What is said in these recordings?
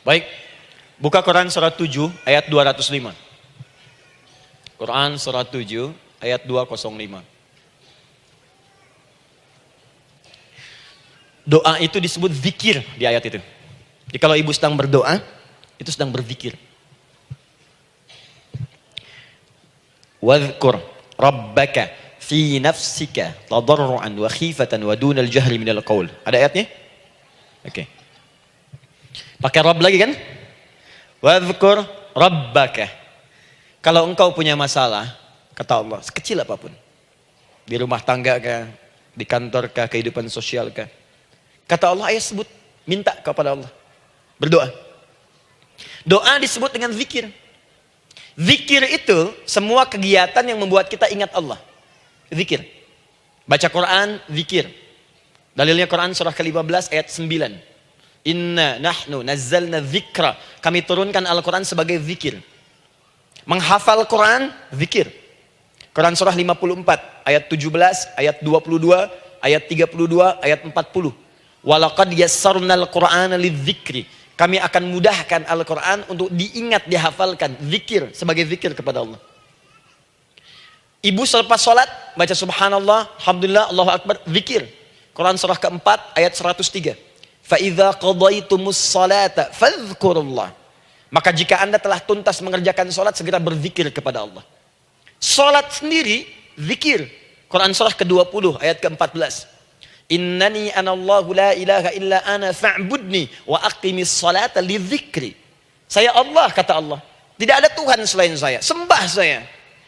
Baik, buka Quran surah 7 ayat 205. Quran surah 7 ayat 205. Doa itu disebut zikir di ayat itu. Jadi kalau ibu sedang berdoa, itu sedang berzikir. Wadhkur rabbaka fi nafsika tadarruan wa khifatan wa dunal jahri minal qaul. Ada ayatnya? Oke. Pakai Rabb lagi kan? Wadhkur rabbaka. Kalau engkau punya masalah, kata Allah, sekecil apapun. Di rumah tangga kah, di kantor kah, kehidupan sosial kah. Kata Allah, ayat sebut, minta kepada Allah. Berdoa. Doa disebut dengan zikir. Zikir itu semua kegiatan yang membuat kita ingat Allah. Zikir. Baca Quran, zikir. Dalilnya Quran surah ke-15 ayat 9. Inna nahnu nazzalna dzikra. Kami turunkan Al-Quran sebagai zikir. Menghafal Quran, zikir. Quran surah 54 ayat 17, ayat 22, ayat 32, ayat 40. Walaqad yassarnal Qur'ana lidzikri. Kami akan mudahkan Al-Quran untuk diingat, dihafalkan. Zikir, sebagai zikir kepada Allah. Ibu selepas sholat, baca subhanallah, alhamdulillah, Allahu Akbar, zikir. Quran surah keempat, ayat 103. فَإِذَا قَضَيْتُمُ الصَّلَاةَ فَاذْكُرُوا اللَّهَ. Maka jika anda telah tuntas mengerjakan sholat, segera berzikir kepada Allah. Sholat sendiri, zikir. Quran surah ke-20, ayat ke-14. Innani anallahu la ilaha illa ana fa'budni wa aqimis salata li dzikri. Saya Allah, kata Allah. Tidak ada Tuhan selain saya. Sembah saya.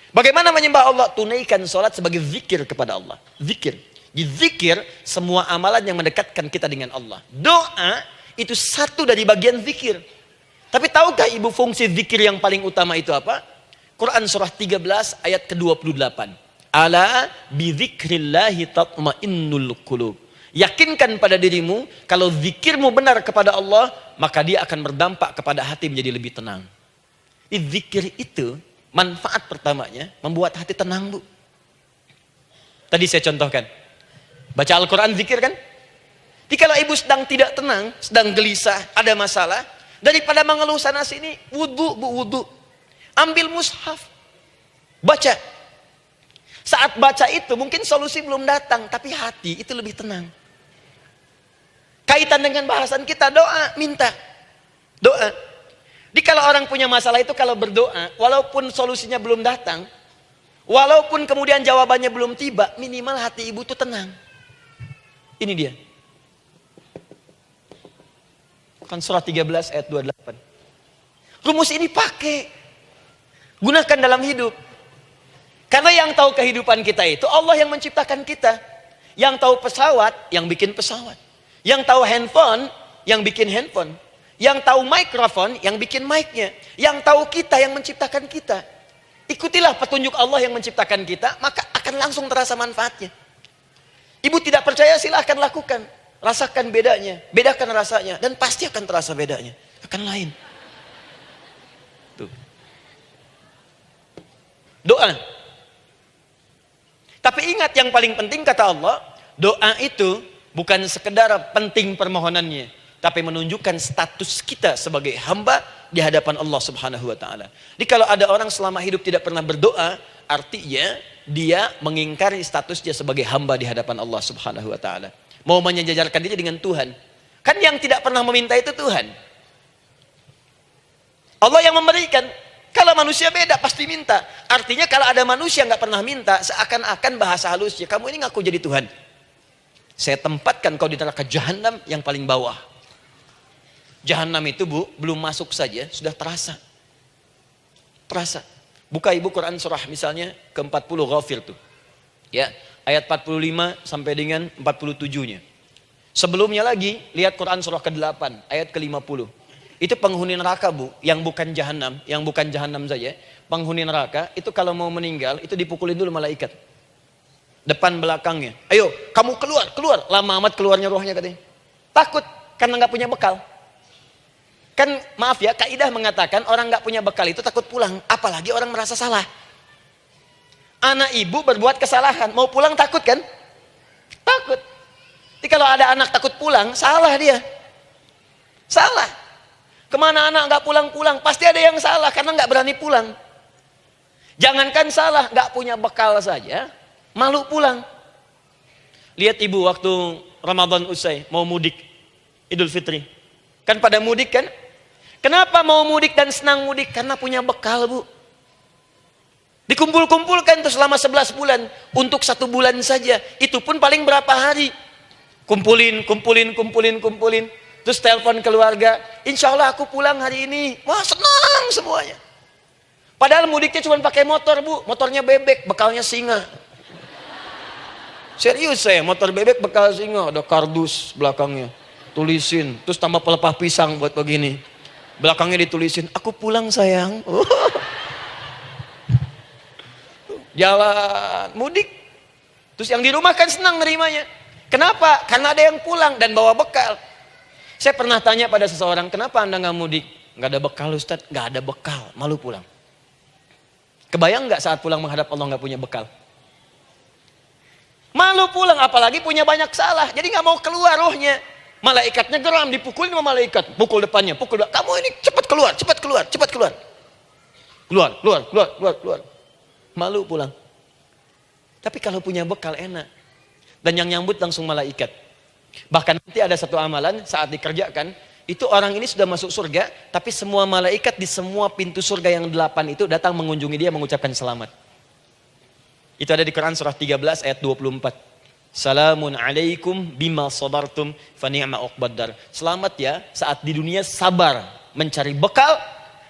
Bagaimana menyembah Allah? Tunaikan sholat sebagai zikir kepada Allah. Zikir. Di zikir, semua amalan yang mendekatkan kita dengan Allah. Doa, itu satu dari bagian zikir. Tapi tahukah ibu fungsi zikir yang paling utama itu apa? Quran surah 13 ayat ke-28. Ala bizikrillahi tatma'innul qulub. Yakinkan pada dirimu, kalau zikirmu benar kepada Allah, maka dia akan berdampak kepada hati menjadi lebih tenang. Zikir itu, manfaat pertamanya, membuat hati tenang, Bu. Tadi saya contohkan. Baca Al-Quran, zikir kan? Jadi kalau ibu sedang tidak tenang, sedang gelisah, ada masalah, daripada mengeluh sana sini, wudu, Bu, wudu. Ambil mushaf. Baca. Saat baca itu mungkin solusi belum datang, tapi hati itu lebih tenang. Kaitan dengan bahasan kita, doa, minta. Doa. Jadi kalau orang punya masalah itu kalau berdoa, walaupun solusinya belum datang, walaupun kemudian jawabannya belum tiba, minimal hati ibu itu tenang. Ini dia. Kan surah 13 ayat 28. Rumus ini pakai. Gunakan dalam hidup. Karena yang tahu kehidupan kita itu Allah yang menciptakan kita. Yang tahu pesawat, yang bikin pesawat. Yang tahu handphone, yang bikin handphone. Yang tahu mikrofon, yang bikin mic-nya. Yang tahu kita, yang menciptakan kita. Ikutilah petunjuk Allah yang menciptakan kita, maka akan langsung terasa manfaatnya. Ibu tidak percaya, silahkan lakukan. Rasakan bedanya, bedakan rasanya, dan pasti akan terasa bedanya. Akan lain. Tuh. Doa. Tapi ingat yang paling penting kata Allah, doa itu bukan sekedar penting permohonannya, tapi menunjukkan status kita sebagai hamba di hadapan Allah Subhanahu wa taala. Jadi kalau ada orang selama hidup tidak pernah berdoa, artinya dia mengingkari statusnya sebagai hamba di hadapan Allah Subhanahu wa taala. Mau menyejajarkan diri dengan Tuhan. Kan yang tidak pernah meminta itu Tuhan. Allah yang memberikan. Kalau manusia beda pasti minta. Artinya kalau ada manusia nggak pernah minta, seakan-akan bahasa halusnya, kamu ini ngaku jadi Tuhan. Saya tempatkan kau di neraka jahanam yang paling bawah. Jahanam itu, Bu, belum masuk saja sudah terasa. Terasa. Buka ibu Quran surah misalnya ke-40 Ghafir tuh. Ya, ayat 45 sampai dengan 47-nya. Sebelumnya lagi lihat Quran surah ke-8 ayat ke-50. Itu penghuni neraka, Bu, yang bukan jahanam saja. Penghuni neraka itu kalau mau meninggal itu dipukulin dulu malaikat. Depan belakangnya. Ayo, kamu keluar. Lama amat keluarnya rohnya katanya. Takut karena nggak punya bekal. Kan maaf ya, kaidah mengatakan orang nggak punya bekal itu takut pulang, apalagi orang merasa salah. Anak ibu berbuat kesalahan, mau pulang takut kan? Takut. Jadi kalau ada anak takut pulang, salah dia. Salah. Kemana anak nggak pulang-pulang? Pasti ada yang salah karena nggak berani pulang. Jangankan salah, nggak punya bekal saja, malu pulang. Lihat ibu waktu Ramadan usai, mau mudik, Idul Fitri. Kan pada mudik kan? Kenapa mau mudik dan senang mudik? Karena punya bekal, Bu. Dikumpul-kumpulkan tuh selama 11 bulan. Untuk 1 bulan saja. Itu pun paling berapa hari. Kumpulin. Terus telepon keluarga, insya Allah aku pulang hari ini. Wah, senang semuanya. Padahal mudiknya cuma pakai motor, Bu. Motornya bebek, bekalnya singa. Serius saya, motor bebek bekal singa. Ada kardus belakangnya. Tulisin, terus tambah pelepah pisang buat begini. Belakangnya ditulisin, aku pulang sayang. Jalan, mudik. Terus yang di rumah kan senang nerimanya. Kenapa? Karena ada yang pulang dan bawa bekal. Saya pernah tanya pada seseorang, kenapa anda nggak mudik? Nggak ada bekal Ustadz, nggak ada bekal, malu pulang. Kebayang nggak saat pulang menghadap Allah nggak punya bekal? Malu pulang, apalagi punya banyak salah, jadi nggak mau keluar rohnya. Malaikatnya geram, dipukulin sama malaikat, pukul depannya, pukul depan. Kamu ini cepat keluar, cepat keluar, cepat keluar. Keluar. Malu pulang. Tapi kalau punya bekal enak. Dan yang nyambut langsung malaikat. Bahkan nanti ada satu amalan saat dikerjakan, itu orang ini sudah masuk surga, tapi semua malaikat di semua pintu surga yang 8 itu datang mengunjungi dia mengucapkan selamat. Itu ada di Quran surah 13 ayat 24. Salamun alaikum bima sabartum fa ni'ma uqbaddar. Selamat ya saat di dunia sabar mencari bekal,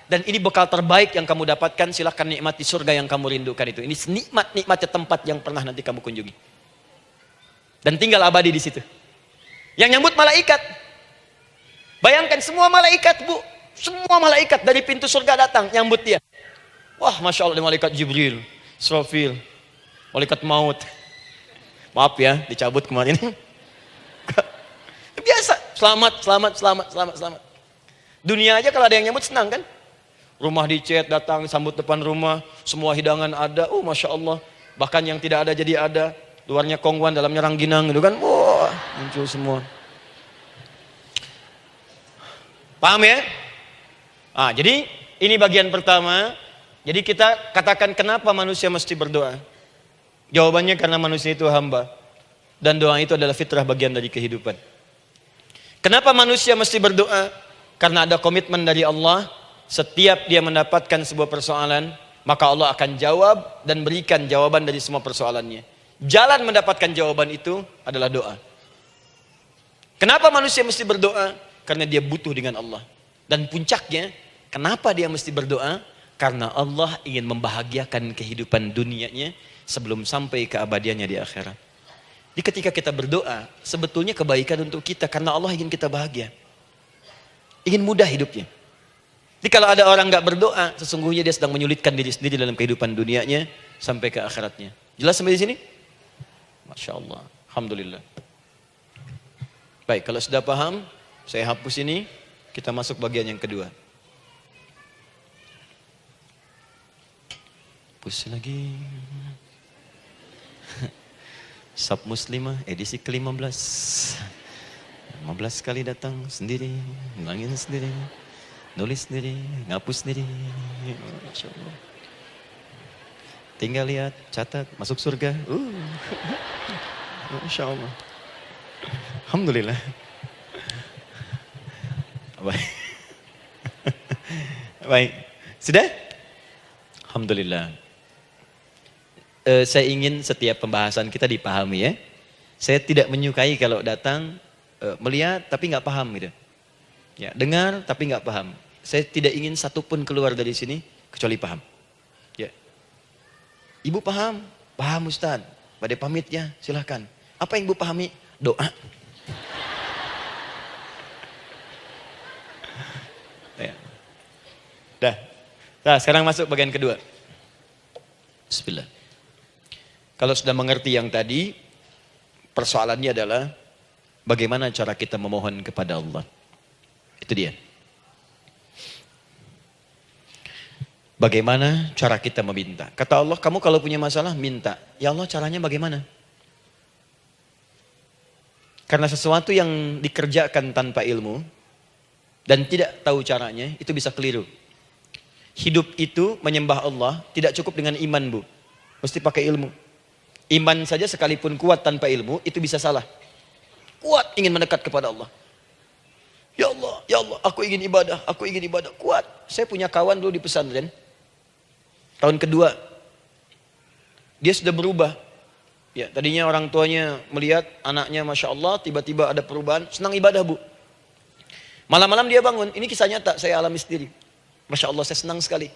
dan ini bekal terbaik yang kamu dapatkan, silahkan nikmati surga yang kamu rindukan itu. Ini nikmatnya tempat yang pernah nanti kamu kunjungi. Dan tinggal abadi di situ. Yang nyambut malaikat. Bayangkan semua malaikat, Bu. Semua malaikat dari pintu surga datang nyambut dia. Wah, Masya Allah, malaikat Jibril, Israfil, malaikat maut. Maaf ya, dicabut kemarin. Biasa, selamat. Dunia aja kalau ada yang nyambut senang kan? Rumah dicat, datang, sambut depan rumah, semua hidangan ada. Masya Allah. Bahkan yang tidak ada jadi ada. Luarnya kongwan, dalamnya rangginang gitu kan. Wah, muncul semua. Paham ya? Jadi ini bagian pertama. Jadi kita katakan kenapa manusia mesti berdoa. Jawabannya karena manusia itu hamba. Dan doa itu adalah fitrah, bagian dari kehidupan. Kenapa manusia mesti berdoa? Karena ada komitmen dari Allah. Setiap dia mendapatkan sebuah persoalan, maka Allah akan jawab dan berikan jawaban dari semua persoalannya. Jalan mendapatkan jawaban itu adalah doa. Kenapa manusia mesti berdoa? Karena dia butuh dengan Allah. Dan puncaknya, kenapa dia mesti berdoa? Karena Allah ingin membahagiakan kehidupan dunianya sebelum sampai keabadiannya di akhirat. Jadi ketika kita berdoa, sebetulnya kebaikan untuk kita karena Allah ingin kita bahagia. Ingin mudah hidupnya. Jadi kalau ada orang nggak berdoa, sesungguhnya dia sedang menyulitkan diri sendiri dalam kehidupan dunianya sampai ke akhiratnya. Jelas sampai di sini? Masya Allah, alhamdulillah. Baik, kalau sudah paham, saya hapus ini, kita masuk bagian yang kedua. Hapus lagi. Sab Muslimah edisi ke-15. 15 kali datang sendiri, ngulangin sendiri, nulis sendiri, ngapus sendiri. Masya Allah. Tinggal lihat, catat, masuk surga. Masya Allah. Alhamdulillah. Baik. Baik. Sudah? Alhamdulillah. Saya ingin setiap pembahasan kita dipahami ya. Saya tidak menyukai kalau datang melihat tapi nggak paham gitu. Ya, dengar tapi nggak paham. Saya tidak ingin satupun keluar dari sini kecuali paham. Ya. Ibu paham? Paham Ustaz. Pada pamit ya, silahkan. Apa yang ibu pahami? Doa. Ya. Dah. Nah, sekarang masuk bagian kedua. Bismillah. Kalau sudah mengerti yang tadi, persoalannya adalah bagaimana cara kita memohon kepada Allah. Itu dia. Bagaimana cara kita meminta? Kata Allah, kamu kalau punya masalah, minta. Ya Allah, caranya bagaimana? Karena sesuatu yang dikerjakan tanpa ilmu, dan tidak tahu caranya, itu bisa keliru. Hidup itu menyembah Allah tidak cukup dengan iman, Bu. Mesti pakai ilmu. Iman saja sekalipun kuat tanpa ilmu, itu bisa salah. Kuat ingin mendekat kepada Allah. Ya Allah, aku ingin ibadah, kuat. Saya punya kawan dulu di pesantren. Tahun kedua, dia sudah berubah. Ya, tadinya orang tuanya melihat anaknya, Masya Allah, tiba-tiba ada perubahan, senang ibadah, Bu. Malam-malam dia bangun, ini kisah nyata, saya alami sendiri. Masya Allah, saya senang sekali.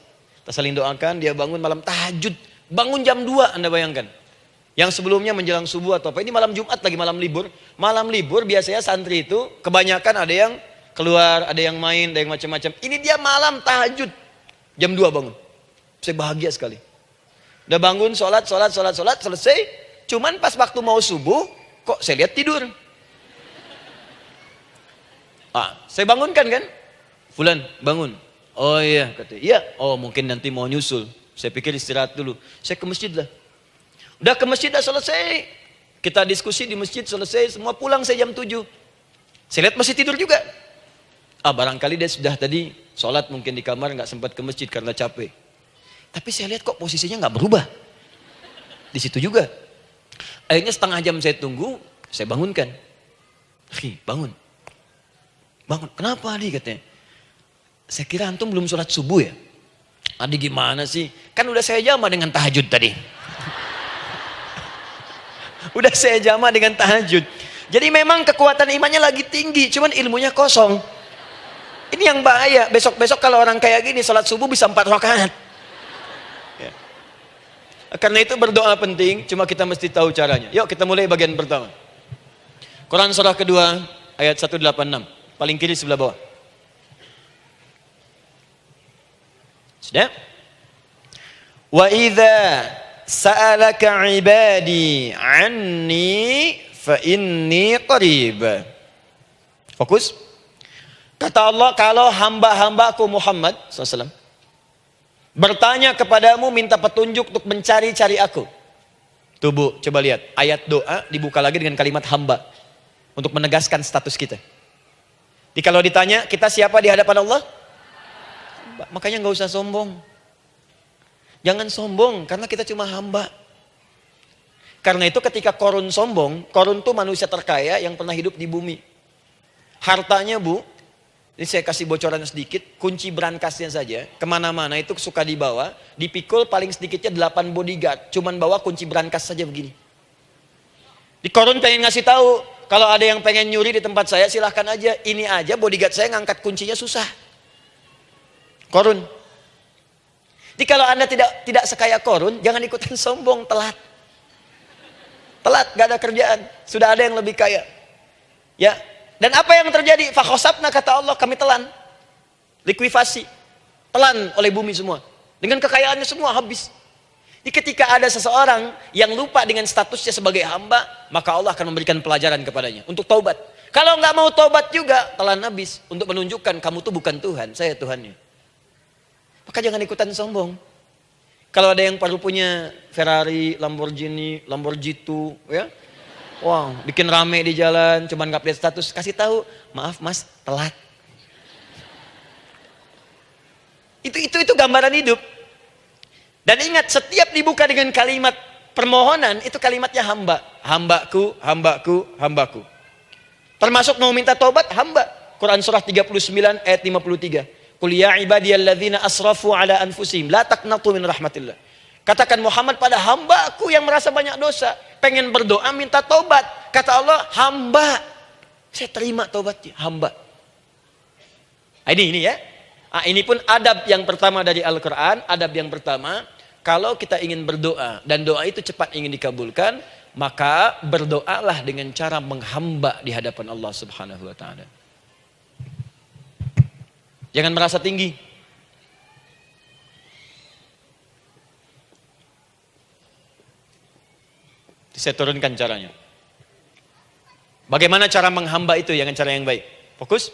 Kita saling doakan, dia bangun malam tahajud. Bangun jam 2, Anda bayangkan. Yang sebelumnya menjelang subuh atau apa. Ini malam Jumat lagi, malam libur. Malam libur biasanya santri itu kebanyakan ada yang keluar, ada yang main, ada yang macam-macam. Ini dia malam tahajud. Jam 2 bangun. Saya bahagia sekali. Udah bangun, sholat, selesai. Cuman pas waktu mau subuh, kok saya lihat tidur. Saya bangunkan kan. Fulan, bangun. Oh iya, katanya. Iya, oh mungkin nanti mau nyusul. Saya pikir istirahat dulu. Saya ke masjid lah. Udah ke masjid, udah selesai. Kita diskusi di masjid, selesai. Semua pulang saya jam 7. Saya lihat masih tidur juga. Barangkali dia sudah tadi sholat mungkin di kamar, nggak sempat ke masjid karena capek. Tapi saya lihat kok posisinya nggak berubah. Di situ juga. Akhirnya setengah jam saya tunggu, saya bangunkan. Bangun. Kenapa Adi, katanya? Saya kira antum belum sholat subuh ya? Adi gimana sih? Kan udah saya jama dengan tahajud tadi. Udah saya jama dengan tahajud. Jadi memang kekuatan imannya lagi tinggi, cuman ilmunya kosong. Ini yang bahaya. Besok-besok kalau orang kayak gini sholat subuh bisa 4 rakaat. Ya. Karena itu berdoa penting, cuma kita mesti tahu caranya. Yuk kita mulai bagian pertama. Quran surah kedua ayat 186. Paling kiri sebelah bawah. Sudah? Wa idza sa'alaka 'ibadi 'anni fa inni qarib. Fokus. Kata Allah, kalau hamba-hambaku Muhammad SAW bertanya kepadamu, minta petunjuk untuk mencari-cari aku. Tuh Bu, coba lihat. Ayat doa dibuka lagi dengan kalimat hamba. Untuk menegaskan status kita. Jadi kalau ditanya, kita siapa di hadapan Allah? Makanya nggak usah sombong. Jangan sombong, karena kita cuma hamba. Karena itu ketika Korun sombong, Korun tuh manusia terkaya yang pernah hidup di bumi. Hartanya Bu, ini saya kasih bocoran sedikit, kunci berangkasnya saja, kemana-mana itu suka dibawa, dipikul paling sedikitnya 8 bodyguard, cuman bawa kunci berangkas saja begini. Di Korun pengen ngasih tahu, kalau ada yang pengen nyuri di tempat saya silahkan aja, ini aja bodyguard saya ngangkat kuncinya susah. Korun. Jadi kalau Anda tidak sekaya Korun, jangan ikutan sombong, telat. Telat, gak ada kerjaan, sudah ada yang lebih kaya. Ya. Dan apa yang terjadi? Fakhosabna, kata Allah, kami telan. Likuifasi. Telan oleh bumi semua. Dengan kekayaannya semua habis. Jadi ketika ada seseorang yang lupa dengan statusnya sebagai hamba, maka Allah akan memberikan pelajaran kepadanya untuk taubat. Kalau nggak mau taubat juga, telan habis untuk menunjukkan kamu tuh bukan Tuhan, saya Tuhannya. Maka jangan ikutan sombong. Kalau ada yang perlu punya Ferrari, Lamborghini, Lamborghini, ya, wah, bikin rame di jalan, cuman nggak update status, kasih tahu, maaf Mas, telat. Itu gambaran hidup. Dan ingat, setiap dibuka dengan kalimat permohonan, itu kalimatnya hamba. Hambaku, hambaku, hambaku. Termasuk mau minta taubat, hamba. Quran surah 39 ayat 53. Qul ya ibadiyalladzina asrafu ala anfusihim la taqnatu min rahmatillah. Katakan Muhammad pada hambaku yang merasa banyak dosa, pengen berdoa minta taubat. Kata Allah, hamba. Saya terima taubatnya, hamba. Ini ya. Ini pun adab yang pertama dari Al-Quran. Adab yang pertama, kalau kita ingin berdoa dan doa itu cepat ingin dikabulkan, maka berdoalah dengan cara menghamba di hadapan Allah Subhanahu wa taala. Jangan merasa tinggi. Saya turunkan caranya. Bagaimana cara menghamba itu dengan cara yang baik? Fokus.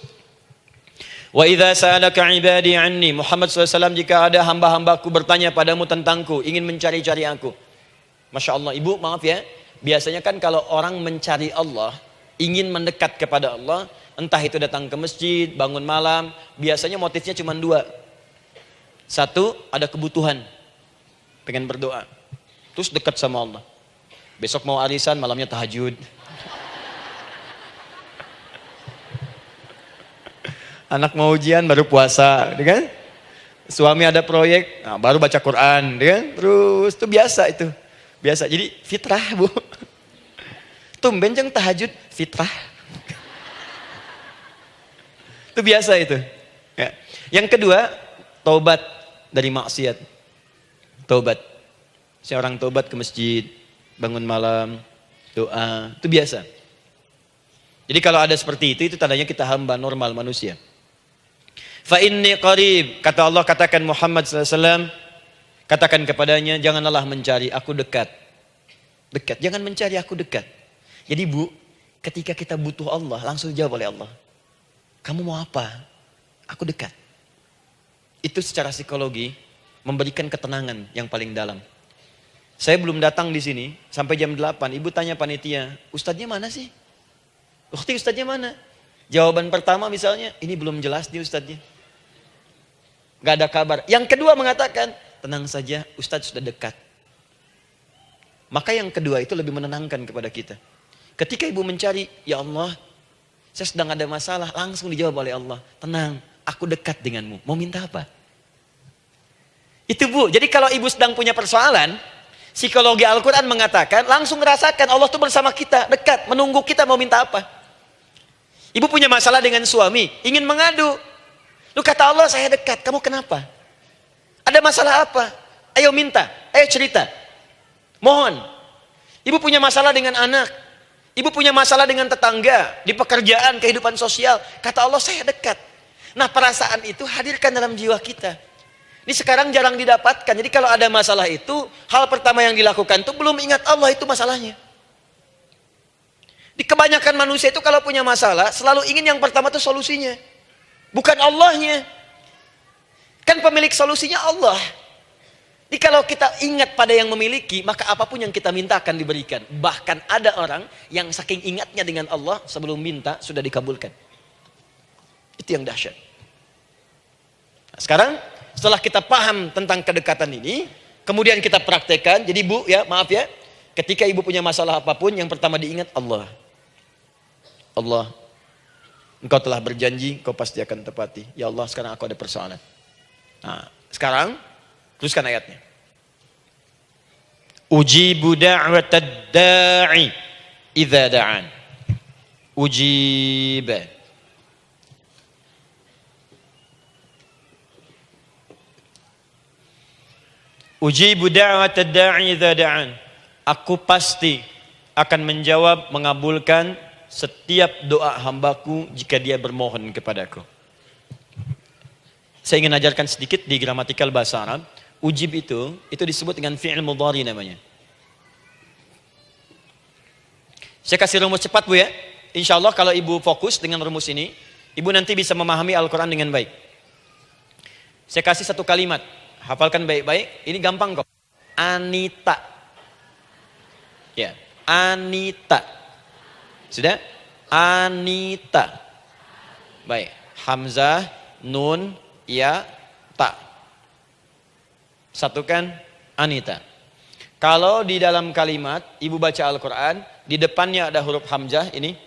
Wa idza sa'alaka 'ibadi 'anni, Muhammad SAW, jika ada hamba-hambaku bertanya padamu tentangku, ingin mencari-cari aku. Masya Allah, Ibu maaf ya, biasanya kan kalau orang mencari Allah, ingin mendekat kepada Allah, Entah itu datang ke masjid, bangun malam, biasanya motifnya cuma dua. Satu, ada kebutuhan, pengen berdoa. Terus dekat sama Allah. Besok mau arisan, malamnya tahajud. Anak mau ujian, baru puasa, kan? Suami ada proyek, nah, baru baca Quran, kan? Terus itu biasa itu. Biasa, jadi fitrah, Bu. Tumben jeng tahajud, fitrah. Itu biasa itu. Ya. Yang kedua, taubat dari maksiat. Taubat. Seorang taubat ke masjid, bangun malam, doa, itu biasa. Jadi kalau ada seperti itu tandanya kita hamba normal manusia. Fa inni qarib, kata Allah, katakan Muhammad SAW, katakan kepadanya, janganlah mencari, aku dekat. Dekat, jangan mencari, aku dekat. Jadi Bu, ketika kita butuh Allah, langsung dijawab oleh Allah. Kamu mau apa? Aku dekat. Itu secara psikologi memberikan ketenangan yang paling dalam. Saya belum datang di sini sampai jam 8, ibu tanya panitia, ustadznya mana sih? Ukti, ustadznya mana? Jawaban pertama misalnya, ini belum jelas nih ustadznya. Gak ada kabar. Yang kedua mengatakan, tenang saja, ustadz sudah dekat. Maka yang kedua itu lebih menenangkan kepada kita. Ketika ibu mencari, ya Allah, saya sedang ada masalah, langsung dijawab oleh Allah. Tenang, aku dekat denganmu. Mau minta apa? Itu Bu, jadi kalau ibu sedang punya persoalan, psikologi Al-Quran mengatakan, langsung merasakan Allah tuh bersama kita, dekat, menunggu kita mau minta apa. Ibu punya masalah dengan suami, ingin mengadu. Lu kata Allah, saya dekat, kamu kenapa? Ada masalah apa? Ayo minta, ayo cerita. Mohon. Ibu punya masalah dengan anak. Ibu punya masalah dengan tetangga, di pekerjaan, kehidupan sosial. Kata Allah, saya dekat. Nah, perasaan itu hadirkan dalam jiwa kita. Ini sekarang jarang didapatkan. Jadi kalau ada masalah itu, hal pertama yang dilakukan itu belum ingat Allah itu masalahnya. Di kebanyakan manusia itu kalau punya masalah, selalu ingin yang pertama itu solusinya. Bukan Allahnya. Kan pemilik solusinya Allah. Jadi kalau kita ingat pada yang memiliki, maka apapun yang kita minta akan diberikan. Bahkan ada orang yang saking ingatnya dengan Allah, sebelum minta sudah dikabulkan. Itu yang dahsyat. Nah, sekarang setelah kita paham tentang kedekatan ini, kemudian kita praktekkan. Jadi Bu, ya maaf ya, ketika ibu punya masalah apapun, yang pertama diingat Allah. Allah, Engkau telah berjanji, Engkau pasti akan tepati. Ya Allah, sekarang aku ada persoalan. Nah, sekarang teruskan ayatnya. Ujibu da'watad da'i idza da'an. Ujiba. Ujibu da'watad da'i idza da'an. Aku pasti akan menjawab, mengabulkan setiap doa hambaku jika dia bermohon kepadaku. Saya ingin ajarkan sedikit di gramatikal bahasa Arab. Ujib itu disebut dengan fi'il mudhari namanya. Saya kasih rumus cepat Bu ya. Insya Allah kalau ibu fokus dengan rumus ini, ibu nanti bisa memahami Al-Quran dengan baik. Saya kasih satu kalimat. Hafalkan baik-baik. Ini gampang kok. Anita. Ya, Anita. Sudah? Anita. Baik. Hamzah, nun, ya, ta. Satukan Anita. Kalau di dalam kalimat ibu baca Al-Quran, di depannya ada huruf hamzah ini,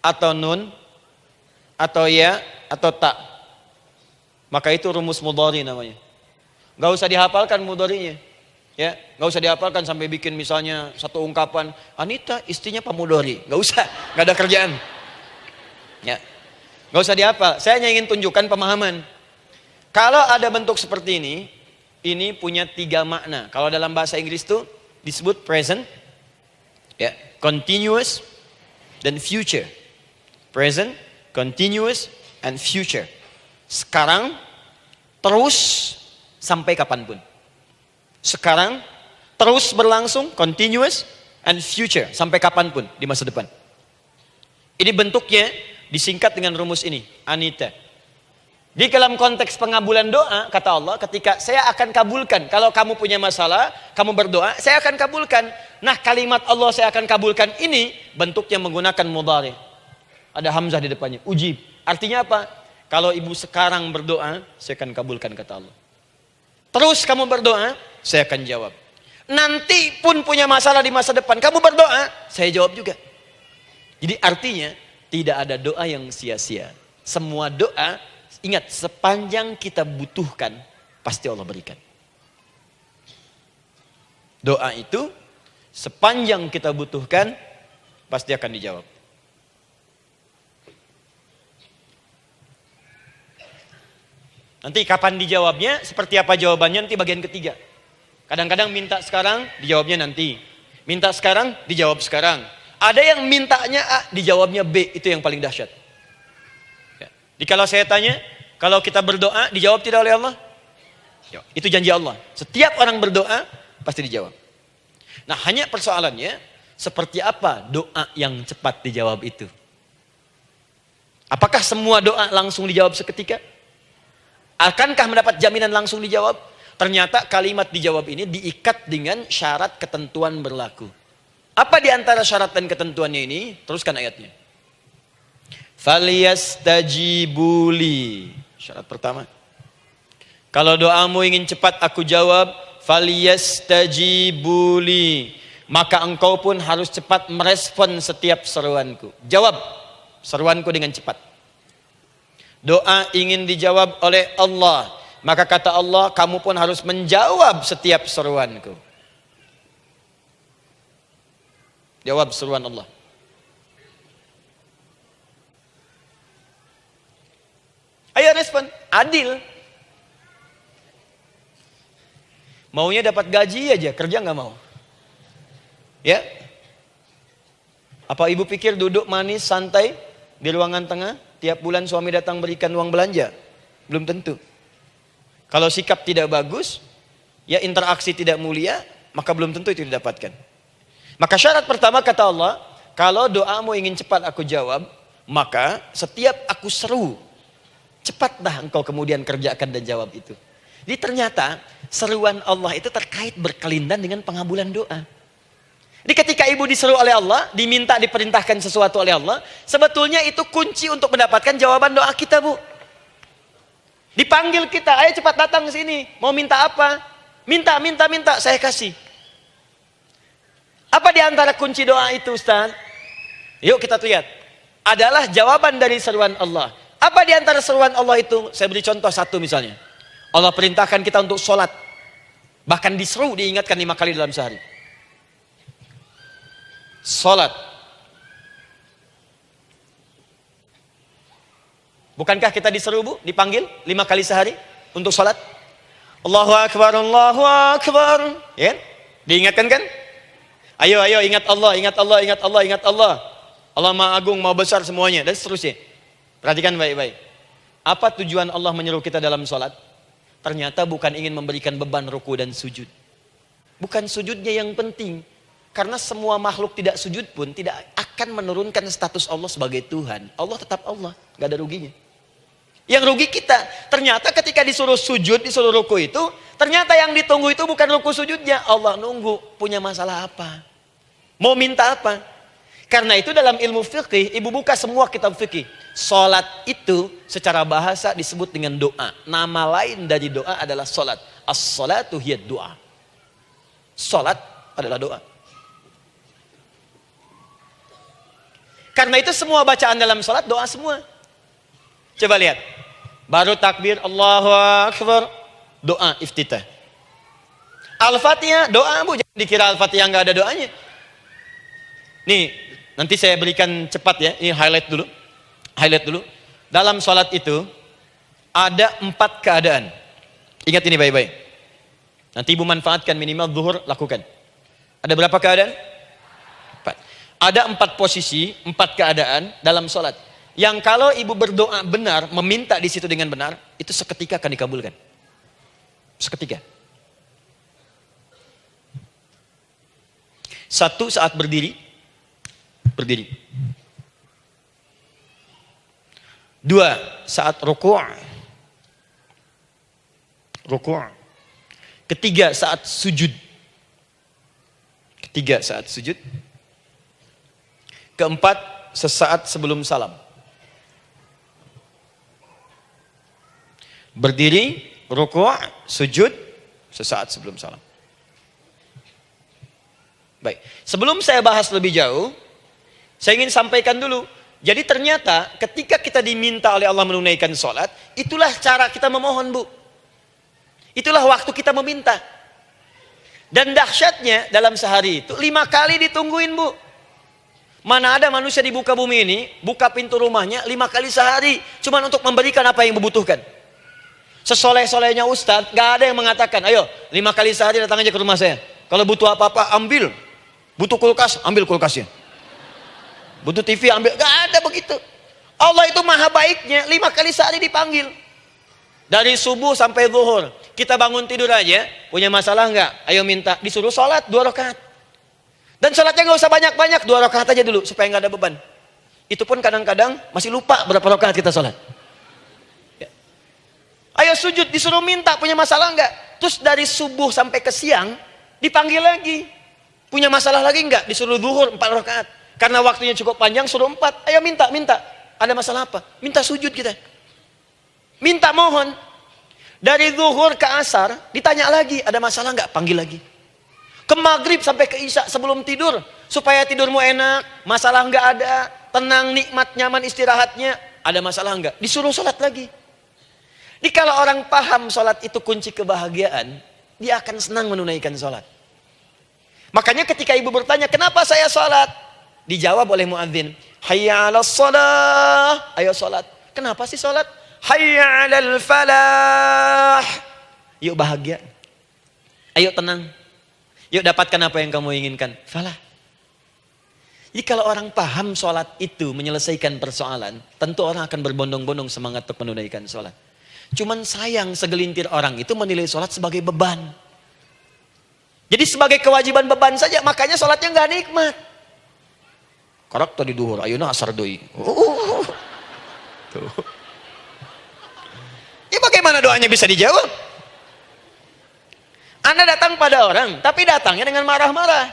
atau nun, atau ya, atau ta, maka itu rumus mudhari namanya. Gak usah dihafalkan mudharinya. Ya, nggak usah dihafalkan sampai bikin misalnya satu ungkapan Anita istrinya Pak Mudhari, nggak usah, nggak ada kerjaan. Ya, nggak usah dihafal. Saya hanya ingin tunjukkan pemahaman. Kalau ada bentuk seperti ini punya 3 makna. Kalau dalam bahasa Inggris itu disebut present, ya, continuous, dan future. Present, continuous, and future. Sekarang, terus, sampai kapanpun. Sekarang, terus berlangsung, continuous, and future, sampai kapanpun di masa depan. Ini bentuknya disingkat dengan rumus ini, Anita. Di dalam konteks pengabulan doa, kata Allah, ketika saya akan kabulkan, kalau kamu punya masalah, kamu berdoa, saya akan kabulkan. Nah, kalimat Allah saya akan kabulkan ini bentuknya menggunakan mudhari. Ada hamzah di depannya. Ujib. Artinya apa? Kalau ibu sekarang berdoa, saya akan kabulkan kata Allah. Terus kamu berdoa, saya akan jawab. Nanti pun punya masalah di masa depan, kamu berdoa, saya jawab juga. Jadi artinya tidak ada doa yang sia-sia. Semua doa, ingat, sepanjang kita butuhkan, pasti Allah berikan. Doa itu sepanjang kita butuhkan, pasti akan dijawab. Nanti kapan dijawabnya, seperti apa jawabannya, nanti bagian ketiga. Kadang-kadang minta sekarang, dijawabnya nanti. Minta sekarang, dijawab sekarang. Ada yang mintanya A, dijawabnya B, itu yang paling dahsyat. Ya. Jadi kalau saya tanya, kalau kita berdoa, dijawab tidak oleh Allah? Ya, itu janji Allah. Setiap orang berdoa, pasti dijawab. Nah, hanya persoalannya, seperti apa doa yang cepat dijawab itu? Apakah semua doa langsung dijawab seketika? Akankah mendapat jaminan langsung dijawab? Ternyata kalimat dijawab ini diikat dengan syarat ketentuan berlaku. Apa di antara syarat dan ketentuannya ini? Teruskan ayatnya. Falyastajibuli. Syarat pertama. Kalau doamu ingin cepat aku jawab, falyastajibuli. Maka engkau pun harus cepat merespon setiap seruanku. Jawab seruanku dengan cepat. Doa ingin dijawab oleh Allah, maka kata Allah, kamu pun harus menjawab setiap seruanku. Jawab seruan Allah. Ayo respon, adil. Maunya dapat gaji aja, kerja nggak mau. Ya? Apa ibu pikir duduk manis, santai di ruangan tengah? Tiap bulan suami datang berikan uang belanja? Belum tentu. Kalau sikap tidak bagus, ya interaksi tidak mulia, maka belum tentu itu didapatkan. Maka syarat pertama kata Allah, kalau doamu ingin cepat aku jawab, maka setiap aku seru, cepatlah engkau kemudian kerjakan dan jawab itu. Jadi ternyata seruan Allah itu terkait berkelindan dengan pengabulan doa. Jadi ketika ibu diseru oleh Allah, diminta diperintahkan sesuatu oleh Allah, sebetulnya itu kunci untuk mendapatkan jawaban doa kita, Bu. Dipanggil kita, ayo cepat datang ke sini, mau minta apa? Minta, saya kasih. Apa di antara kunci doa itu, Ustaz? Yuk kita lihat. Adalah jawaban dari seruan Allah. Apa di antara seruan Allah itu? Saya beri contoh satu misalnya. Allah perintahkan kita untuk sholat. Bahkan diseru, diingatkan 5 kali dalam sehari. Salat. Bukankah kita diseru, Bu, dipanggil 5 kali sehari untuk salat? Allahu Akbar, Allahu Akbar. Ya? Diingatkan kan? Ayo ingat Allah, ingat Allah, ingat Allah, ingat Allah. Allah Maha Agung, Maha Besar semuanya dan seterusnya. Perhatikan baik-baik. Apa tujuan Allah menyeru kita dalam salat? Ternyata bukan ingin memberikan beban ruku dan sujud. Bukan sujudnya yang penting. Karena semua makhluk tidak sujud pun tidak akan menurunkan status Allah sebagai Tuhan. Allah tetap Allah, gak ada ruginya. Yang rugi kita, ternyata ketika disuruh sujud, disuruh ruku itu, ternyata yang ditunggu itu bukan ruku sujudnya. Allah nunggu, punya masalah apa? Mau minta apa? Karena itu dalam ilmu fikih, ibu buka semua kitab fikih. Salat itu secara bahasa disebut dengan doa. Nama lain dari doa adalah salat. As-salatu hiyad doa. Salat adalah doa. Karena itu semua bacaan dalam salat doa semua. Coba lihat. Baru takbir Allahu Akbar, doa iftitah. Al-Fatihah doa, Bu, jangan dikira Al-Fatihah enggak ada doanya. Nih, nanti saya berikan cepat ya. Ini highlight dulu. Highlight dulu. Dalam salat itu ada 4 keadaan. Ingat ini baik-baik. Nanti ibu manfaatkan, minimal zuhur lakukan. Ada berapa keadaan? 4. Ada 4 posisi, 4 keadaan dalam sholat. Yang kalau ibu berdoa benar, meminta di situ dengan benar, itu seketika akan dikabulkan. Seketika. 1, saat berdiri. Berdiri. 2, saat ruku'. Ruku'. 3, saat sujud. 3, saat sujud. 4, sesaat sebelum salam. Berdiri, rukuk, sujud sesaat sebelum salam. Baik, sebelum saya bahas lebih jauh, saya ingin sampaikan dulu. Jadi ternyata ketika kita diminta oleh Allah menunaikan sholat, itulah cara kita memohon, Bu. Itulah waktu kita meminta. Dan dahsyatnya dalam sehari itu 5 kali ditungguin, Bu. Mana ada manusia di muka bumi ini buka pintu rumahnya 5 kali sehari cuma untuk memberikan apa yang dibutuhkan. Sesoleh-solehnya Ustadz, gak ada yang mengatakan, ayo 5 kali sehari datang aja ke rumah saya. Kalau butuh apa-apa ambil. Butuh kulkas, ambil kulkasnya. Butuh TV, ambil. Gak ada begitu. Allah itu maha baiknya, 5 kali sehari dipanggil. Dari subuh sampai zuhur. Kita bangun tidur aja, punya masalah gak? Ayo minta, disuruh sholat 2 rakaat. Dan sholatnya gak usah banyak-banyak, 2 rakaat aja dulu supaya gak ada beban. Itu pun kadang-kadang masih lupa berapa rakaat kita sholat. Ayo sujud, disuruh minta, punya masalah enggak? Terus dari subuh sampai ke siang, dipanggil lagi. Punya masalah lagi enggak? Disuruh zuhur 4 rakaat. Karena waktunya cukup panjang, suruh 4. Ayo minta. Ada masalah apa? Minta sujud kita. Minta mohon. Dari zuhur ke asar, ditanya lagi, ada masalah enggak? Panggil lagi. Ke maghrib sampai ke isya sebelum tidur. Supaya tidurmu enak, masalah enggak ada, tenang, nikmat, nyaman istirahatnya. Ada masalah enggak? Disuruh sholat lagi. Jadi kalau orang paham sholat itu kunci kebahagiaan, dia akan senang menunaikan sholat. Makanya ketika ibu bertanya, kenapa saya sholat? Dijawab oleh muadzin, hayya 'alas shalah, ayo sholat. Kenapa sih sholat? Hayya 'alal falah. Yuk bahagia. Ayo tenang. Yuk dapatkan apa yang kamu inginkan. Falah. Jadi kalau orang paham sholat itu menyelesaikan persoalan, tentu orang akan berbondong-bondong semangat untuk menunaikan sholat. Cuman sayang segelintir orang itu menilai sholat sebagai beban. Jadi sebagai kewajiban beban saja, makanya sholatnya nggak nikmat. Korak tadi duhur, ayeuna asar deui. Tuh. Ya bagaimana doanya bisa dijawab? Anda datang pada orang, tapi datangnya dengan marah-marah.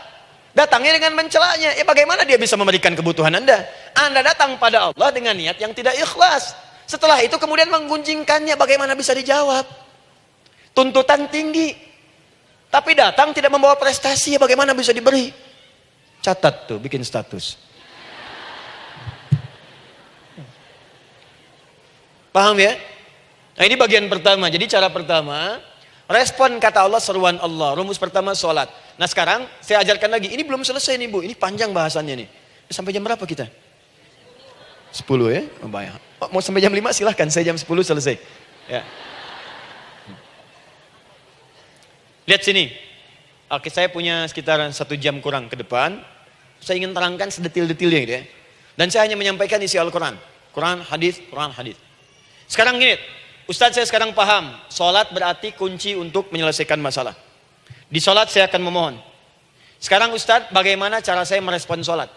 Datangnya dengan mencelanya. Ya bagaimana dia bisa memberikan kebutuhan Anda? Anda datang pada Allah dengan niat yang tidak ikhlas. Setelah itu kemudian menggunjingkannya, bagaimana bisa dijawab? Tuntutan tinggi. Tapi datang tidak membawa prestasi, ya bagaimana bisa diberi? Catat tuh, bikin status. Paham ya? Nah ini bagian pertama. Jadi cara pertama, respon kata Allah, seruan Allah. Rumus pertama sholat. Nah sekarang saya ajarkan lagi. Ini belum selesai nih Bu, ini panjang bahasannya nih. Sampai jam berapa kita? 10 ya? Oh, banyak. Oh, mau sampai jam 5 silahkan, saya jam 10 selesai. Ya. Lihat sini. Oke, saya punya sekitar 1 jam kurang ke depan. Saya ingin terangkan sedetil-detilnya gitu ya. Dan saya hanya menyampaikan isi Al-Quran. Quran, hadis. Sekarang gini, Ustadz saya sekarang paham. Sholat berarti kunci untuk menyelesaikan masalah. Di sholat saya akan memohon. Sekarang Ustadz, bagaimana cara saya merespon sholat?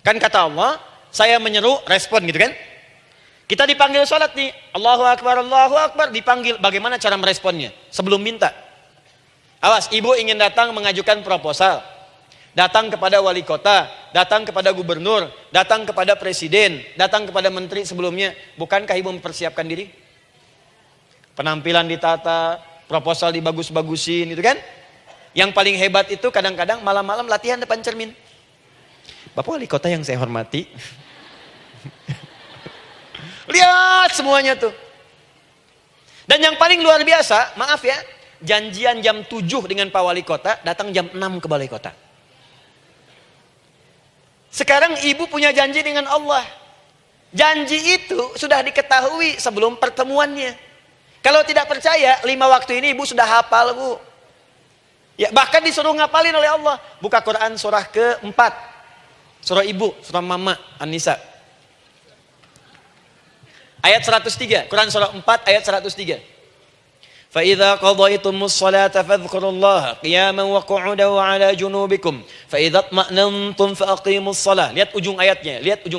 Kan kata Allah, saya menyeru, respon gitu kan? Kita dipanggil sholat nih, Allahu Akbar, dipanggil. Bagaimana cara meresponnya? Sebelum minta. Awas, ibu ingin datang mengajukan proposal. Datang kepada wali kota, datang kepada gubernur, datang kepada presiden, datang kepada menteri sebelumnya. Bukankah ibu mempersiapkan diri? Penampilan ditata, proposal dibagus-bagusin, itu kan? Yang paling hebat itu kadang-kadang malam-malam latihan depan cermin. Bapak wali kota yang saya hormati. Lihat semuanya tuh. Dan yang paling luar biasa, maaf ya, janjian jam 7 dengan Pak Wali Kota, datang jam 6 ke Balai Kota. Sekarang ibu punya janji dengan Allah. Janji itu sudah diketahui sebelum pertemuannya. Kalau tidak percaya, 5 waktu ini ibu sudah hafal Bu. Ya, bahkan disuruh ngapalin oleh Allah. Buka Quran surah ke-4. Surah ibu, surah mama, An-Nisa. Ayat 103, Quran surah 4 ayat 103. فَإِذَا قَضَيْتُمُ الصَّلَاةَ فَاذْكُرُوا اللَّهَ قِيَامًا وَقُعُودًا وَعَلَى جُنُوبِكُمْ فَإِذَا اطْمَأْنَنْتُمْ فَأَقِيمُوا الصَّلَاةَ. Lihat ujung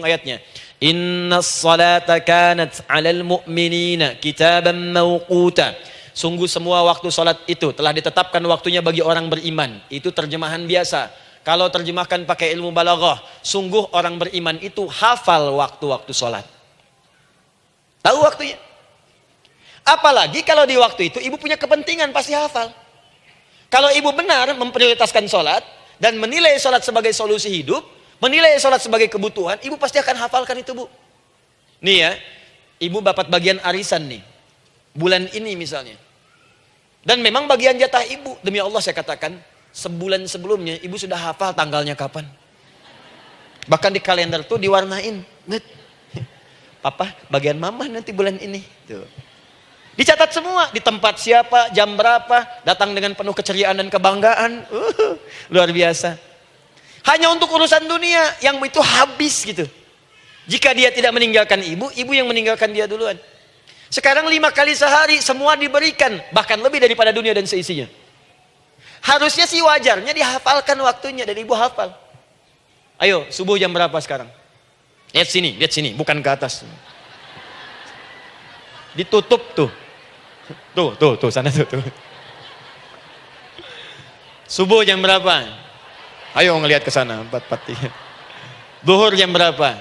ayatnya. Inna as-salata kanat 'alal mu'minina kitaban mawquta. Sungguh semua waktu salat itu telah ditetapkan waktunya bagi orang beriman. Itu terjemahan biasa. Kalau terjemahkan pakai ilmu balaghah, sungguh orang beriman itu hafal waktu-waktu salat. Tahu waktunya. Apalagi kalau di waktu itu ibu punya kepentingan, pasti hafal. Kalau ibu benar memprioritaskan sholat dan menilai sholat sebagai solusi hidup, menilai sholat sebagai kebutuhan, ibu pasti akan hafalkan itu, Bu. Nih ya, ibu dapat bagian arisan nih, bulan ini misalnya. Dan memang bagian jatah ibu, demi Allah saya katakan, sebulan sebelumnya ibu sudah hafal tanggalnya kapan. Bahkan di kalender tuh diwarnain. Papa, bagian mama nanti bulan ini. Tuh. Dicatat semua, di tempat siapa, jam berapa, datang dengan penuh keceriaan dan kebanggaan. Luar biasa. Hanya untuk urusan dunia, yang itu habis gitu. Jika dia tidak meninggalkan ibu, ibu yang meninggalkan dia duluan. Sekarang 5 kali sehari, semua diberikan. Bahkan lebih daripada dunia dan seisinya. Harusnya sih wajarnya dihafalkan waktunya, dan ibu hafal. Ayo, subuh jam berapa sekarang? Lihat sini, bukan ke atas. Ditutup tuh. Tuh, sana tuh. Subuh jam berapa? Ayo ngelihat ke sana, 4:43. Zuhur jam berapa?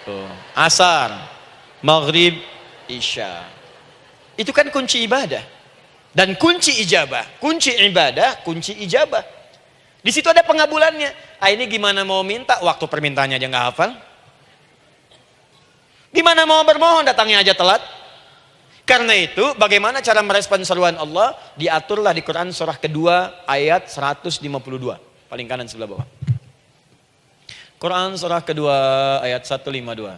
Tuh. Asar, maghrib, isya. Itu kan kunci ibadah. Dan kunci ijabah, kunci ibadah, kunci ijabah. Di situ ada pengabulannya. Ini gimana mau minta, waktu permintaannya aja nggak hafal. Gimana mau bermohon, datangnya aja telat. Karena itu, bagaimana cara merespon seruan Allah? Diaturlah di Quran surah kedua ayat 152. Paling kanan sebelah bawah. Quran surah kedua ayat 152.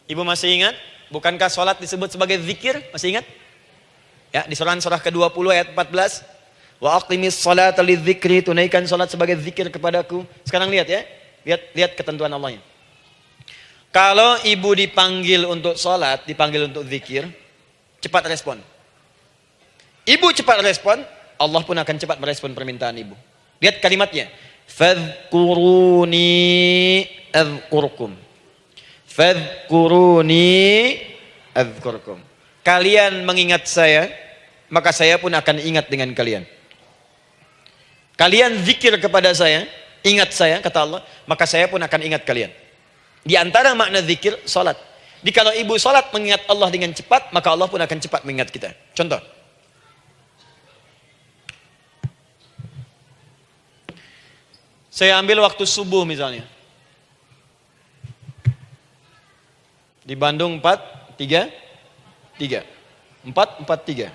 Ibu masih ingat? Bukankah sholat disebut sebagai zikir? Masih ingat? Ya, di surah ke-20 ayat 14. Wa aqimis sholata lidzikri, tunaikan sholat sebagai zikir kepadaku. Sekarang lihat ya. Lihat ketentuan Allahnya. Kalau ibu dipanggil untuk sholat, dipanggil untuk zikir, cepat respon. Ibu cepat respon, Allah pun akan cepat merespon permintaan ibu. Lihat kalimatnya. Fadhkuruni adzkurkum. Fadhkuruni adzkurkum. Kalian mengingat saya, maka saya pun akan ingat dengan kalian. Kalian zikir kepada saya, ingat saya, kata Allah, maka saya pun akan ingat kalian. Di antara makna zikir, salat. Kalau ibu salat mengingat Allah dengan cepat, maka Allah pun akan cepat mengingat kita. Contoh. Saya ambil waktu subuh misalnya. Di Bandung 4:33. 4:43.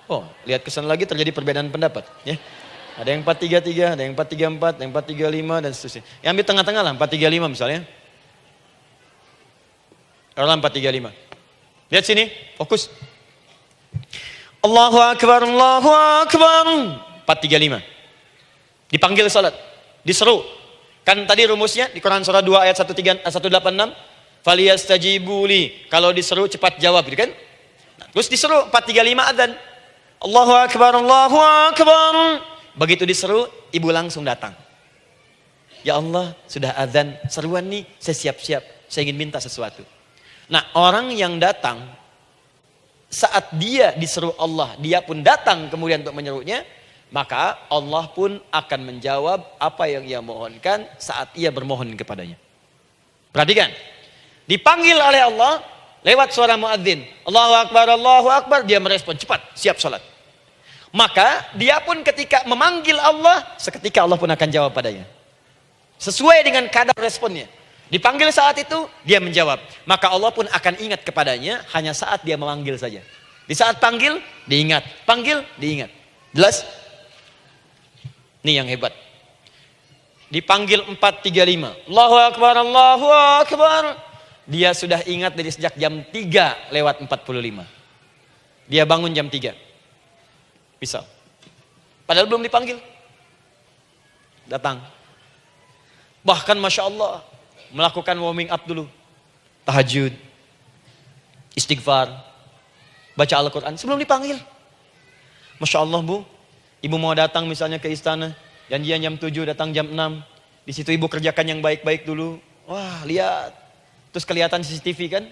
Oh, lihat kesan lagi terjadi perbedaan pendapat, ya. Ada yang 4:33, ada yang 4:34, ada yang 4:35 dan seterusnya. Yang ambil tengah-tengah lah, 4:35 misalnya. Orang 4:35. Lihat sini, fokus. Allahu Akbar, Allahu Akbar. 4:35. Dipanggil salat, diseru. Kan tadi rumusnya di Quran surah 2 ayat 186. Faliyastajibuli. Kalau diseru cepat jawab, gitu kan? Nah, terus diseru 4:35 adzan. Allahu Akbar, Allahu Akbar. Begitu diseru, ibu langsung datang. Ya Allah, sudah adzan, seruan nih, saya siap-siap. Saya ingin minta sesuatu. Nah, orang yang datang saat dia diseru Allah, dia pun datang kemudian untuk menyerunya, maka Allah pun akan menjawab apa yang ia mohonkan saat ia bermohon kepadanya. Perhatikan, dipanggil oleh Allah lewat suara muadzin, Allahu Akbar, dia merespon cepat, siap sholat. Maka dia pun ketika memanggil Allah, seketika Allah pun akan jawab padanya. Sesuai dengan kadar responnya. Dipanggil saat itu, dia menjawab. Maka Allah pun akan ingat kepadanya hanya saat dia memanggil saja. Di saat panggil, diingat. Panggil, diingat. Jelas? Ini yang hebat. Dipanggil 4:35. Allahu Akbar, Allahu Akbar. Dia sudah ingat dari sejak jam 3 lewat 45. Dia bangun jam 3. Misal. Padahal belum dipanggil. Datang. Bahkan Masya Allah, melakukan warming up dulu. Tahajud. Istighfar. Baca Al-Quran sebelum dipanggil. Masya Allah Bu. Ibu mau datang misalnya ke istana. Janjian jam 7, datang jam 6. Di situ ibu kerjakan yang baik-baik dulu. Wah, lihat. Terus kelihatan CCTV kan.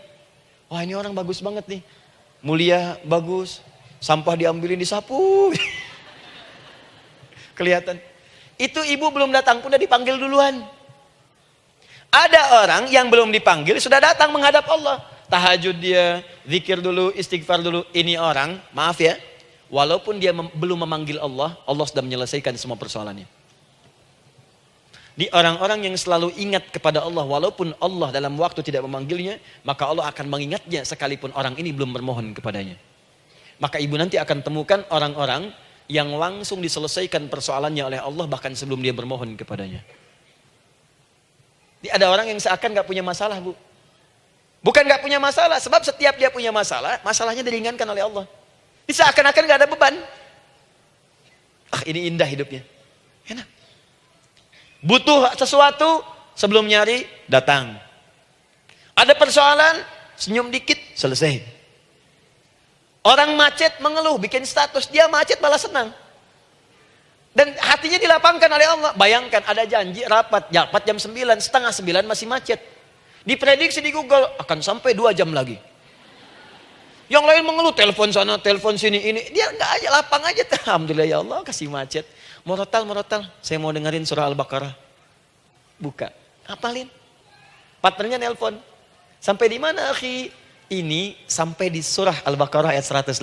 Wah, ini orang bagus banget nih. Mulia, bagus. Sampah diambilin, disapu. Kelihatan. Itu ibu belum datang pun udah dipanggil duluan. Ada orang yang belum dipanggil sudah datang menghadap Allah. Tahajud dia, zikir dulu, istighfar dulu. Ini orang, maaf ya, walaupun dia belum memanggil Allah, Allah sudah menyelesaikan semua persoalannya. Di orang-orang yang selalu ingat kepada Allah, walaupun Allah dalam waktu tidak memanggilnya, maka Allah akan mengingatnya sekalipun orang ini belum bermohon kepadanya. Maka ibu nanti akan temukan orang-orang yang langsung diselesaikan persoalannya oleh Allah bahkan sebelum dia bermohon kepadanya. Ada orang yang seakan gak punya masalah, Bu. Bukan gak punya masalah, sebab setiap dia punya masalah, masalahnya diringankan oleh Allah. Dia seakan-akan gak ada beban. Ini indah hidupnya. Enak. Butuh sesuatu, sebelum nyari, datang. Ada persoalan, senyum dikit, selesai. Orang macet mengeluh, bikin status, dia macet malah senang. Dan hatinya dilapangkan oleh Allah. Bayangkan ada janji rapat jam 9, setengah 9 masih macet. Diprediksi di Google, akan sampai 2 jam lagi. Yang lain mengeluh, telepon sana, telepon sini, ini. Dia nggak aja, lapang aja. Alhamdulillah ya Allah, kasih macet. Murotal, saya mau dengerin surah Al-Baqarah. Buka, hafalin. Partnernya nelpon. Sampai di mana, akhi? Ini sampai di surah Al-Baqarah ayat 186.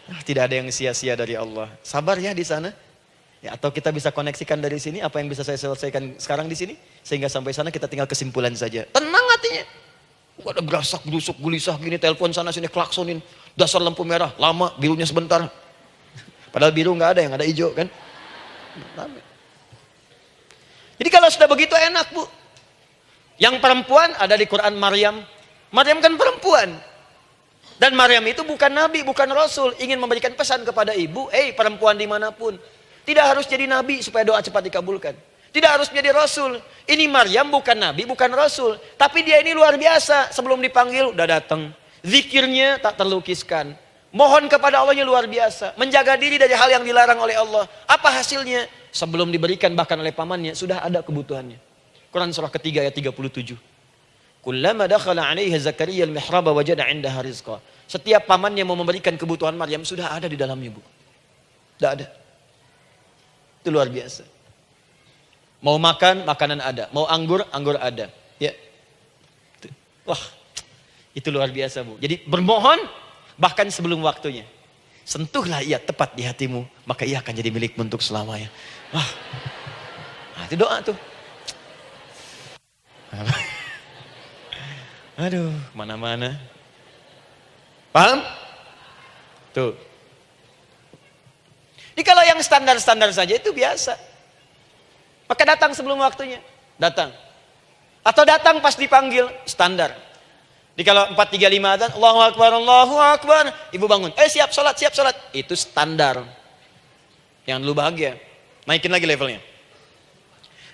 Tidak ada yang sia-sia dari Allah. Sabar ya di sana. Ya, atau kita bisa koneksikan dari sini, apa yang bisa saya selesaikan sekarang di sini, sehingga sampai sana kita tinggal kesimpulan saja. Tenang hatinya. Gak ada gerasak, gerusuk, gelisah gini, telepon sana sini, klaksonin. Dasar lampu merah, lama, birunya sebentar. Padahal biru nggak ada, yang ada hijau kan. Jadi kalau sudah begitu enak, Bu. Yang perempuan ada di Quran Maryam. Maryam kan perempuan. Dan Maryam itu bukan nabi, bukan rasul. Ingin memberikan pesan kepada ibu, perempuan dimanapun. Tidak harus jadi nabi supaya doa cepat dikabulkan. Tidak harus menjadi rasul. Ini Maryam bukan nabi, bukan rasul. Tapi dia ini luar biasa. Sebelum dipanggil udah datang. Zikirnya tak terlukiskan. Mohon kepada Allahnya luar biasa. Menjaga diri dari hal yang dilarang oleh Allah. Apa hasilnya? Sebelum diberikan bahkan oleh pamannya, sudah ada kebutuhannya. Quran surah ketiga ayat 37. Kullama dakhala 'alaiha Zakaria al-mihraba wajada 'indaha rizqa. Setiap pamannya mau memberikan kebutuhan Maryam, sudah ada di dalamnya, Bu. Sudah ada. Itu luar biasa. Mau makan, makanan ada. Mau anggur, anggur ada. Ya. Wah, itu luar biasa, Bu. Jadi bermohon bahkan sebelum waktunya. Sentuhlah ia tepat di hatimu, maka ia akan jadi milikmu untuk selamanya. Wah, itu doa tuh. Aduh, mana-mana. Paham? Tuh. Jadi kalau yang standar-standar saja itu biasa. Maka datang sebelum waktunya. Datang. Atau datang pas dipanggil, standar. Di kalau 4-3-5 adzan, Allahu Akbar, Allahu Akbar. Ibu bangun, siap sholat. Itu standar. Yang dulu bahagia. Naikin lagi levelnya.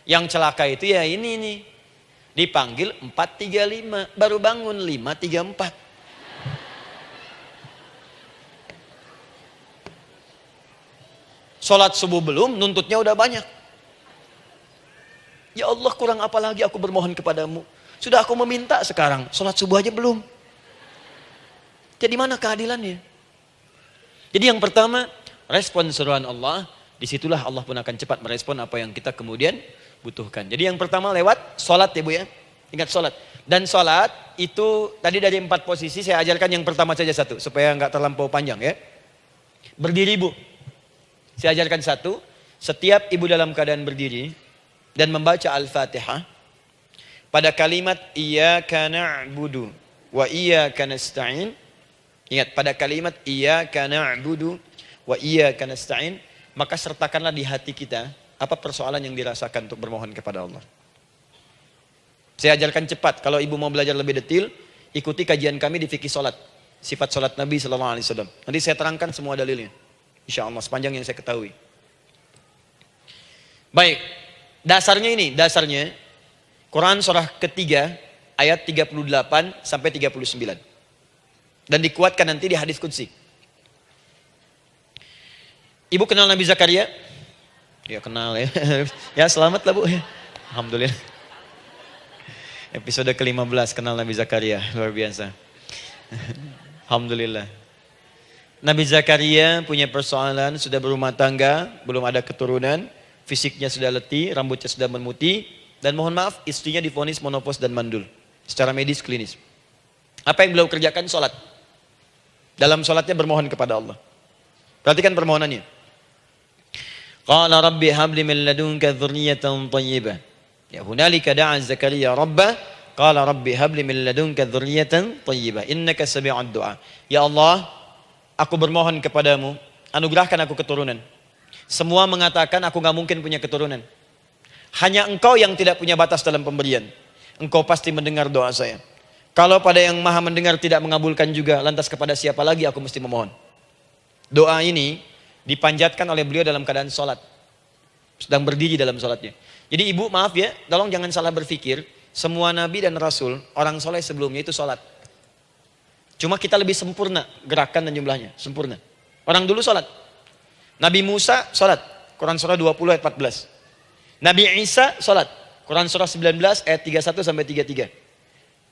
Yang celaka itu ya ini nih. Dipanggil 4-3-5. Baru bangun 5-3-4. Sholat subuh belum, nuntutnya udah banyak. Ya Allah, kurang apa lagi aku bermohon kepadamu. Sudah aku meminta sekarang, sholat subuh aja belum. Jadi mana keadilannya? Jadi yang pertama, respon seruan Allah, disitulah Allah pun akan cepat merespon apa yang kita kemudian butuhkan. Jadi yang pertama lewat sholat ya Bu ya. Ingat sholat. Dan sholat itu tadi dari 4 posisi saya ajarkan yang pertama saja satu. Supaya nggak terlampau panjang ya. Berdiri Bu. Saya ajarkan satu. Setiap ibu dalam keadaan berdiri dan membaca Al-Fatihah. Pada kalimat iyyaka na'budu wa iyyaka nasta'in. Ingat, pada kalimat iyyaka na'budu wa iyyaka nasta'in, maka sertakanlah di hati kita apa persoalan yang dirasakan untuk bermohon kepada Allah. Saya ajarkan cepat. Kalau ibu mau belajar lebih detail, ikuti kajian kami di fikih salat. Sifat salat Nabi sallallahu alaihi wasallam. Nanti saya terangkan semua dalilnya. Insyaallah sepanjang yang saya ketahui. Baik. Dasarnya ini, Quran surah ketiga ayat 38 sampai 39. Dan dikuatkan nanti di hadis qudsi. Ibu kenal Nabi Zakaria? Ya kenal ya. Ya selamat lah Bu. Alhamdulillah. Episode ke-15 kenal Nabi Zakaria. Luar biasa. Alhamdulillah. Nabi Zakaria punya persoalan, sudah berumah tangga, belum ada keturunan. fisiknya sudah letih, rambutnya sudah memutih, dan mohon maaf istrinya divonis menopause dan mandul. Secara medis klinis. Apa yang beliau kerjakan? Sholat. Dalam sholatnya bermohon kepada Allah. Perhatikan permohonannya. Qala rabbi habli min ladunka dzurriyyatan thayyibah. Ya hunalika da'a Zakaria rabbah. Qala rabbi habli min ladunka dzurriyyatan thayyibah. Innaka sami'ud du'a. Ya Allah, aku bermohon kepadamu, anugerahkan aku keturunan. Semua mengatakan aku gak mungkin punya keturunan. Hanya engkau yang tidak punya batas dalam pemberian. Engkau pasti mendengar doa saya. Kalau pada yang maha mendengar tidak mengabulkan juga, lantas kepada siapa lagi aku mesti memohon? Doa ini dipanjatkan oleh beliau dalam keadaan sholat. Sedang berdiri dalam sholatnya. Jadi ibu maaf ya, tolong jangan salah berpikir. Semua nabi dan rasul, orang soleh sebelumnya itu sholat. Cuma kita lebih sempurna gerakan dan jumlahnya. Sempurna. Orang dulu sholat. Nabi Musa sholat. Quran surah 20 ayat 14. Nabi Isa sholat. Quran surah 19 ayat 31 sampai 33.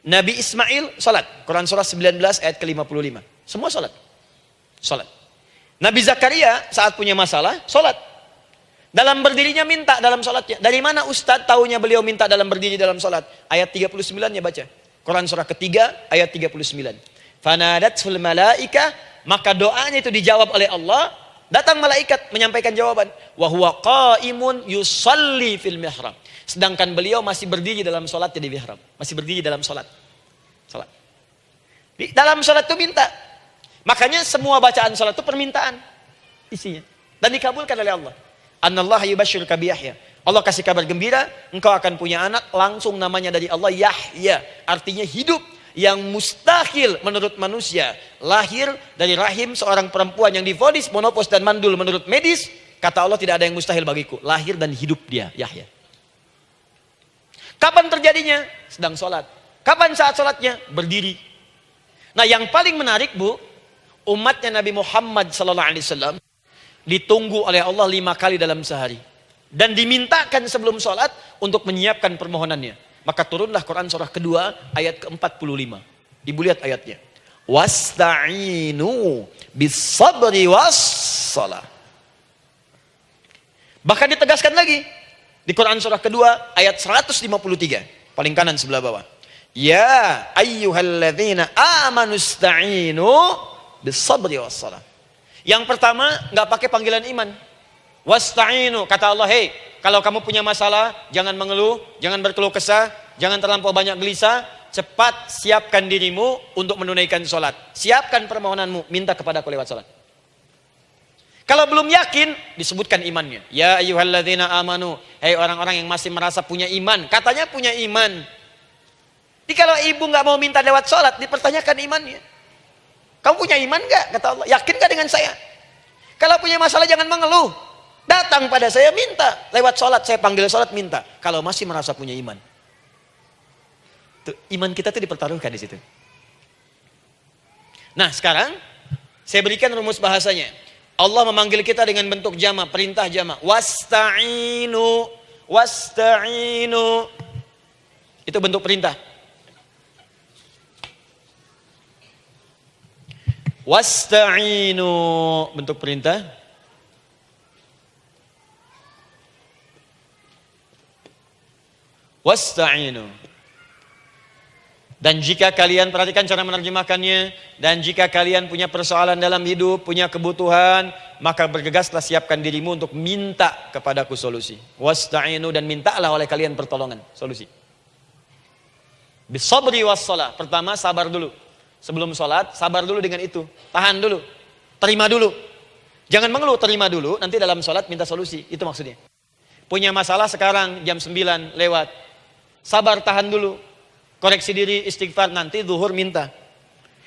Nabi Ismail sholat. Quran surah 19 ayat ke-55. Semua sholat. Sholat. Nabi Zakaria saat punya masalah, sholat. Dalam berdirinya minta dalam sholatnya. Dari mana Ustadz taunya beliau minta dalam berdiri dalam sholat? Ayat 39-nya baca. Quran surah ketiga ayat 39. Fanadatul malaika, maka doanya itu dijawab oleh Allah. Datang malaikat menyampaikan jawaban. Wa huwa qaimun yusalli fil mihrab. Sedangkan beliau masih berdiri dalam sholatnya di mihrab. Masih berdiri dalam sholat. Sholat. Di dalam sholat itu minta. Makanya semua bacaan sholat itu permintaan isinya. Dan dikabulkan oleh Allah. Anallaha yubashshiruka bi Yahya. Allah kasih kabar gembira, engkau akan punya anak, langsung namanya dari Allah Yahya. Artinya hidup yang mustahil menurut manusia. Lahir dari rahim seorang perempuan yang divonis menopause dan mandul menurut medis. Kata Allah tidak ada yang mustahil bagiku. Lahir dan hidup dia, Yahya. Kapan terjadinya? Sedang sholat. Kapan saat sholatnya? Berdiri. Nah yang paling menarik bu, umatnya Nabi Muhammad SAW ditunggu oleh Allah 5 kali dalam sehari. Dan dimintakan sebelum sholat untuk menyiapkan permohonannya. Maka turunlah Quran surah kedua ayat ke-45. Ibu lihat ayatnya. Wasta'inu bis-sabri was-salah. Bahkan ditegaskan lagi. Di Quran surah kedua ayat 153. Paling kanan sebelah bawah. Ya ayyuhalladzina amanu ista'inu bis-sabri was-salah. Yang pertama nggak pakai panggilan iman. Wasta'inu, kata Allah, hei, kalau kamu punya masalah, jangan mengeluh, jangan berkeluh kesah, jangan terlampau banyak gelisah, cepat siapkan dirimu untuk menunaikan sholat. Siapkan permohonanmu, minta kepada aku lewat sholat. Kalau belum yakin, disebutkan imannya. Ya ayyuhalladzina amanu, hei orang-orang yang masih merasa punya iman, katanya punya iman. Jadi kalau ibu nggak mau minta lewat sholat, dipertanyakan imannya. Kamu punya iman nggak? Kata Allah, yakin nggak dengan saya? Kalau punya masalah jangan mengeluh. Datang pada saya minta. Lewat sholat, saya panggil sholat minta. Kalau masih merasa punya iman. Tuh, iman kita tuh dipertaruhkan di situ. Nah sekarang, saya berikan rumus bahasanya. Allah memanggil kita dengan bentuk jama, perintah jama. Wasta'inu, wasta'inu. Itu bentuk perintah. Wasta'inu, bentuk perintah. Wasta'inu. Dan jika kalian, perhatikan cara menerjemahkannya, dan jika kalian punya persoalan dalam hidup, punya kebutuhan, maka bergegaslah siapkan dirimu untuk minta kepadaku solusi. Wasta'inu, dan mintalah oleh kalian pertolongan, solusi. Bisabri wassalah. Pertama sabar dulu. Sebelum sholat, sabar dulu dengan itu. Tahan dulu. Terima dulu. Jangan mengeluh, terima dulu. Nanti dalam sholat minta solusi. Itu maksudnya. Punya masalah sekarang jam 9 lewat. Sabar, tahan dulu. Koreksi diri, istighfar. Nanti zuhur minta.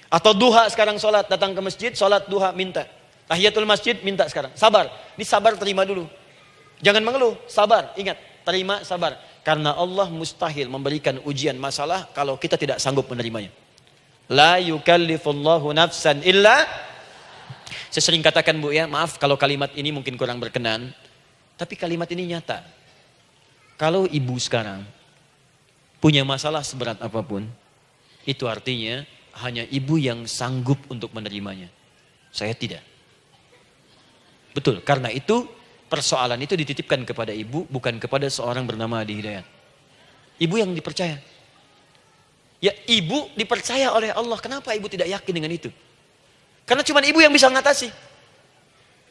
Atau duha sekarang sholat. Datang ke masjid, sholat duha minta. Tahiyatul masjid minta sekarang. Sabar. Ini sabar, terima dulu. Jangan mengeluh. Sabar. Ingat. Terima, sabar. Karena Allah mustahil memberikan ujian masalah kalau kita tidak sanggup menerimanya. La yukallifullahu nafsan illa. Saya sering katakan bu ya, maaf kalau kalimat ini mungkin kurang berkenan. Tapi kalimat ini nyata. Kalau ibu sekarang punya masalah seberat apapun, itu artinya hanya ibu yang sanggup untuk menerimanya. Saya tidak. Betul, karena itu persoalan itu dititipkan kepada ibu, bukan kepada seorang bernama Adi Hidayat. Ibu yang dipercaya. Ya, ibu dipercaya oleh Allah. Kenapa ibu tidak yakin dengan itu? Karena cuma ibu yang bisa mengatasi.